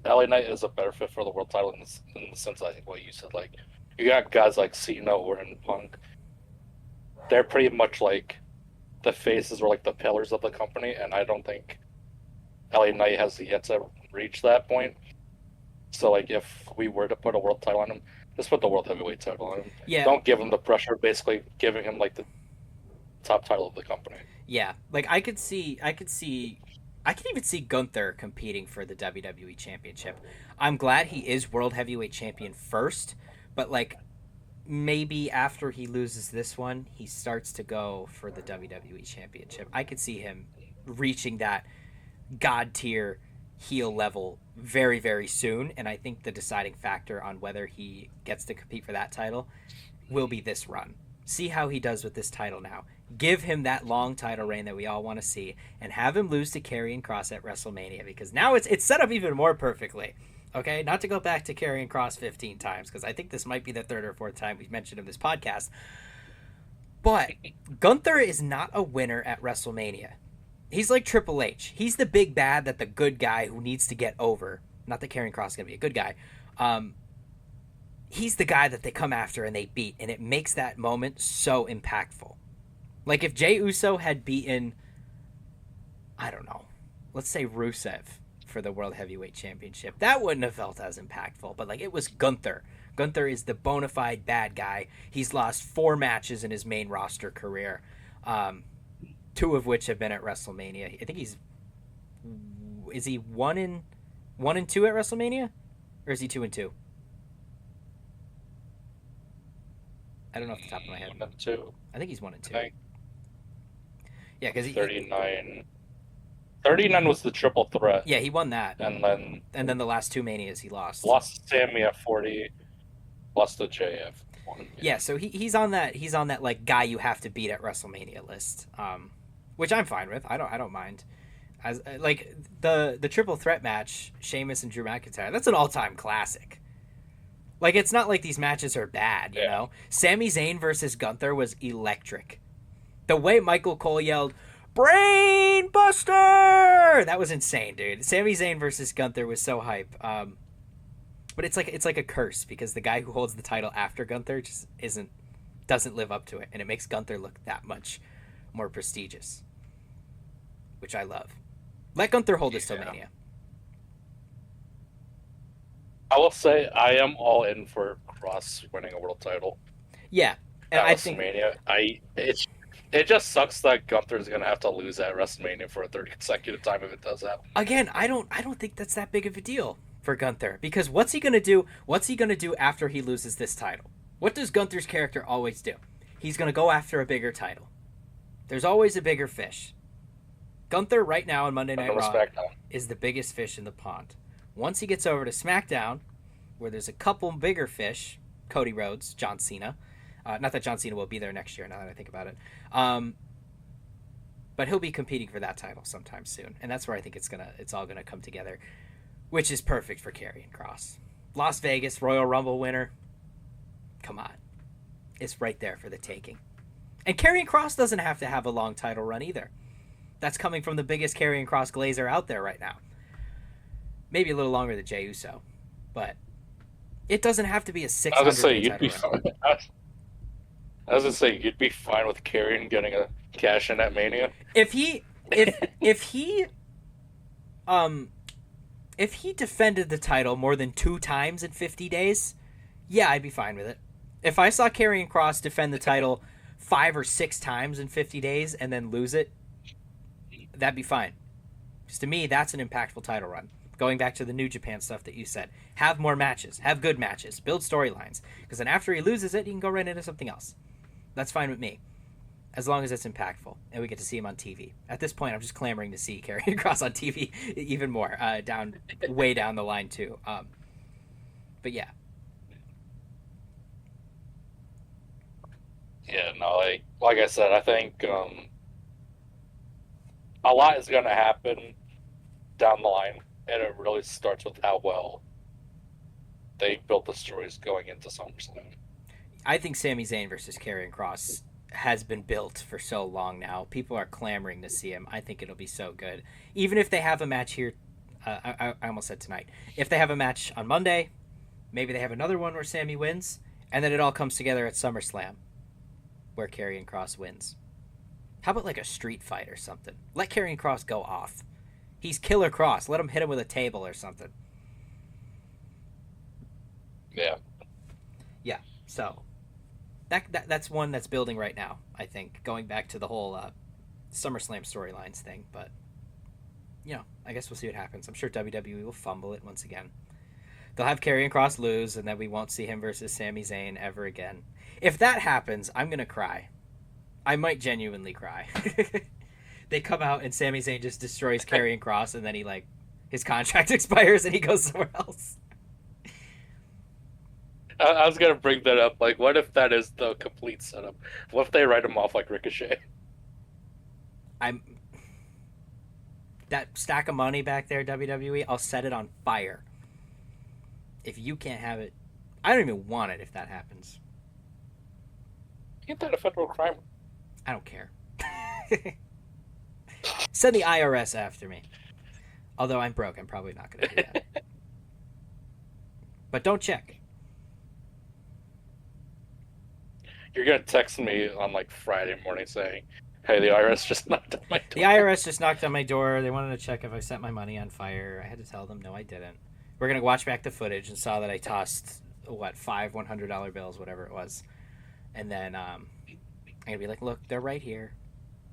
LA Knight is a better fit for the world title in the sense I think what you said. Like, you got guys like Cena, Orton, Punk. They're pretty much like the faces or like the pillars of the company, and I don't think LA Knight has yet to reach that point. So, like, if we were to put a world title on him, just put the world heavyweight title on him. Yeah. Don't give him the pressure, basically giving him like the top title of the company. Yeah. Like, I could even see Gunther competing for the WWE Championship. I'm glad he is World Heavyweight Champion first, but like maybe after he loses this one, he starts to go for the WWE Championship. I could see him reaching that god tier heel level very, very soon, and I think the deciding factor on whether he gets to compete for that title will be this run. See how he does with this title now. Give him that long title reign that we all want to see, and have him lose to Karrion Kross at WrestleMania, because now it's set up even more perfectly. Okay, not to go back to Karrion Kross 15 times, because I think this might be the third or fourth time we've mentioned in this podcast. But Gunther is not a winner at WrestleMania. He's like Triple H. He's the big bad, that the good guy who needs to get over. Not that Karrion Kross is going to be a good guy. He's the guy that they come after and they beat, and it makes that moment so impactful. Like if Jey Uso had beaten, I don't know, let's say Rusev for the World Heavyweight Championship, that wouldn't have felt as impactful. But like it was Gunther. Gunther is the bona fide bad guy. He's lost 4 matches in his main roster career, 2 of which have been at WrestleMania. I think is he 1-2 at WrestleMania, or is he 2-2? I don't know off the top of my head. 1-2. I think he's 1-2. I think Yeah, because 39. 39 was the triple threat. Yeah, he won that, And then the last 2 Manias he lost. Lost to Sammy at 40. Lost to JF. Yeah, so he's on that like guy you have to beat at WrestleMania list, which I'm fine with. I don't mind. As like the triple threat match, Sheamus and Drew McIntyre, that's an all-time classic. Like it's not like these matches are bad, you know. Sami Zayn versus Gunther was electric. The way Michael Cole yelled, "Brain Buster!" That was insane, dude. Sami Zayn versus Gunther was so hype. But it's like a curse, because the guy who holds the title after Gunther just doesn't live up to it, and it makes Gunther look that much more prestigious, which I love. Let Gunther hold his WrestleMania. I will say I am all in for Kross winning a world title. Yeah, and I think it just sucks that Gunther's gonna have to lose at WrestleMania for a third consecutive time if it does happen. Again, I don't think that's that big of a deal for Gunther, because what's he gonna do? What's he gonna do after he loses this title? What does Gunther's character always do? He's gonna go after a bigger title. There's always a bigger fish. Gunther right now on Monday Night Raw is the biggest fish in the pond. Once he gets over to SmackDown, where there's a couple bigger fish, Cody Rhodes, John Cena. Not that John Cena will be there next year, now that I think about it. But he'll be competing for that title sometime soon, and that's where I think it's all gonna come together, which is perfect for Karrion Kross. Las Vegas Royal Rumble winner. Come on, it's right there for the taking. And Karrion Kross doesn't have to have a long title run either. That's coming from the biggest Karrion Kross glazer out there right now. Maybe a little longer than Jey Uso, but it doesn't have to be a 600. I was gonna say you'd be fine. I was gonna say you'd be fine with Karrion getting a cash in at Mania. If he defended the title more than 2 times in 50 days, yeah, I'd be fine with it. If I saw Karrion Kross defend the title 5 or 6 times in 50 days and then lose it, that'd be fine. Because to me, that's an impactful title run. Going back to the New Japan stuff that you said. Have more matches. Have good matches. Build storylines. Because then after he loses it, he can go right into something else. That's fine with me. As long as it's impactful. And we get to see him on TV. At this point, I'm just clamoring to see Karrion Kross on TV even more. Way down the line, too. But yeah. Yeah, no, like I said, I think a lot is going to happen down the line, and it really starts with how well they built the stories going into SummerSlam. I think Sami Zayn versus Karrion Kross has been built for so long now. People are clamoring to see him. I think it'll be so good. Even if they have a match here, I almost said tonight. If they have a match on Monday, maybe they have another one where Sami wins, and then it all comes together at SummerSlam, where Karrion Kross wins. How about like a street fight or something? Let Karrion Kross go off. He's Killer Kross. Let him hit him with a table or something. Yeah. Yeah. So that's one that's building right now, I think, going back to the whole SummerSlam storylines thing. But, I guess we'll see what happens. I'm sure WWE will fumble it once again. They'll have Karrion Kross lose, and then we won't see him versus Sami Zayn ever again. If that happens, I'm going to cry. I might genuinely cry. They come out and Sami Zayn just destroys Karrion Kross, and then his contract expires and he goes somewhere else. I was gonna bring that up. Like, what if that is the complete setup? What if they write him off like Ricochet? I'm that stack of money back there, WWE. I'll set it on fire. If you can't have it, I don't even want it. If that happens, Ain't that a federal crime? I don't care. Send the IRS after me. Although I'm broke, I'm probably not going to do that. But don't check. You're gonna text me on like Friday morning saying, "Hey, the IRS just knocked on my door." The IRS just knocked on my door. They wanted to check if I set my money on fire. I had to tell them, no, I didn't. We're going to watch back the footage and saw that I tossed, five $100 bills, whatever it was. And then I'm going to be like, look, they're right here.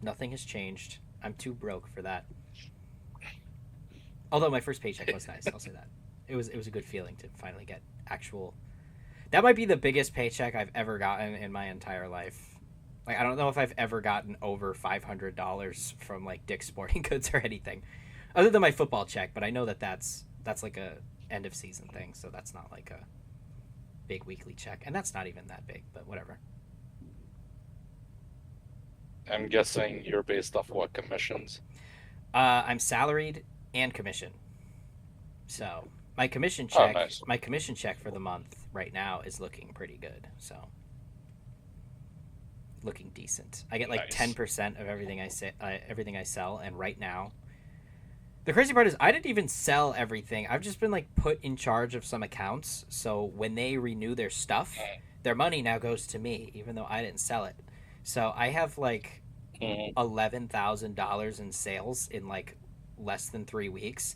Nothing has changed. I'm too broke for that. Although my first paycheck was nice, I'll say that. It was a good feeling to finally get actual. That might be the biggest paycheck I've ever gotten in my entire life. Like, I don't know if I've ever gotten over $500 from like Dick's Sporting Goods or anything, other than my football check. But I know that that's like a end of season thing, so that's not like a big weekly check, and that's not even that big. But whatever. I'm guessing you're based off what commissions? I'm salaried and commission, so my commission check, nice. my commission check for the month right now is looking pretty good. So looking decent. I get like Nice. 10% of everything I say, everything I sell, and right now, the crazy part is I didn't even sell everything. I've just been like put in charge of some accounts. So when they renew their stuff, their money now goes to me, even though I didn't sell it. So I have like Mhm. $11,000 in sales in like less than 3 weeks,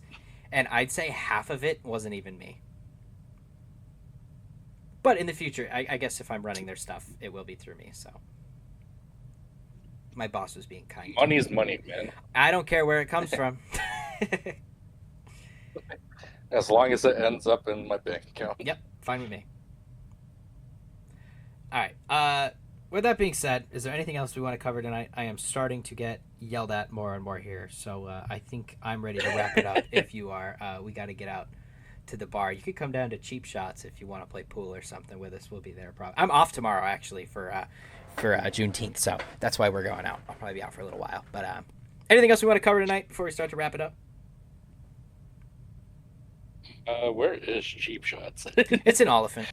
and I'd say half of it wasn't even me. But in the future, I guess if I'm running their stuff, it will be through me. So my boss was being kind. Money's money, man. I don't care where it comes from. As long as it ends up in my bank account. Yep, fine with me. All right. With that being said, is there anything else we want to cover tonight? I am starting to get yelled at more and more here, so I think I'm ready to wrap it up. If you are, we got to get out to the bar. You could come down to Cheap Shots if you want to play pool or something with us. We'll be there. Probably. I'm off tomorrow actually for Juneteenth, so that's why we're going out. I'll probably be out for a little while. But anything else we want to cover tonight before we start to wrap it up? Where is Cheap Shots? It's in Oliphant,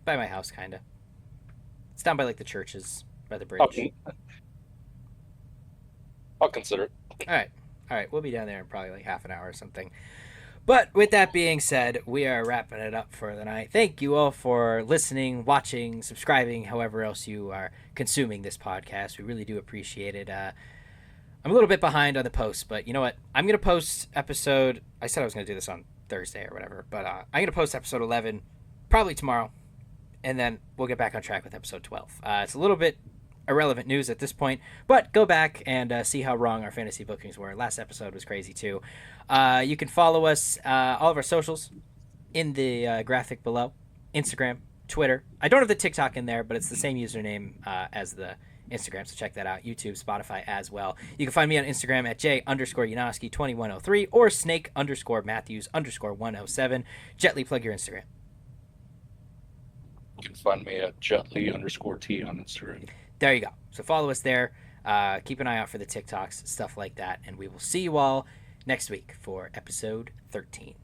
by my house, kinda. It's down by like the churches, by the bridge. I'll consider it. All right, we'll be down there in probably like half an hour or something. But with that being said, we are wrapping it up for the night. Thank you all for listening, watching, subscribing, however else you are consuming this podcast. We really do appreciate it. I'm a little bit behind on the post, but you know what? I'm going to post episode. I said I was going to do this on Thursday or whatever, but I'm going to post episode 11 probably tomorrow, and then we'll get back on track with episode 12. It's a little bit irrelevant news at this point, but go back and see how wrong our fantasy bookings were. Last episode was crazy too. You can follow us, all of our socials, in the graphic below. Instagram, Twitter. I don't have the TikTok in there, but it's the same username as the Instagram, so check that out. YouTube, Spotify as well. You can find me on Instagram at J_Yanoski2103 or Snake_Matthews_107. Jetly, plug your Instagram. You can find me at Jetly_T on Instagram. There you go. So follow us there. Keep an eye out for the TikToks, stuff like that. And we will see you all next week for episode 13.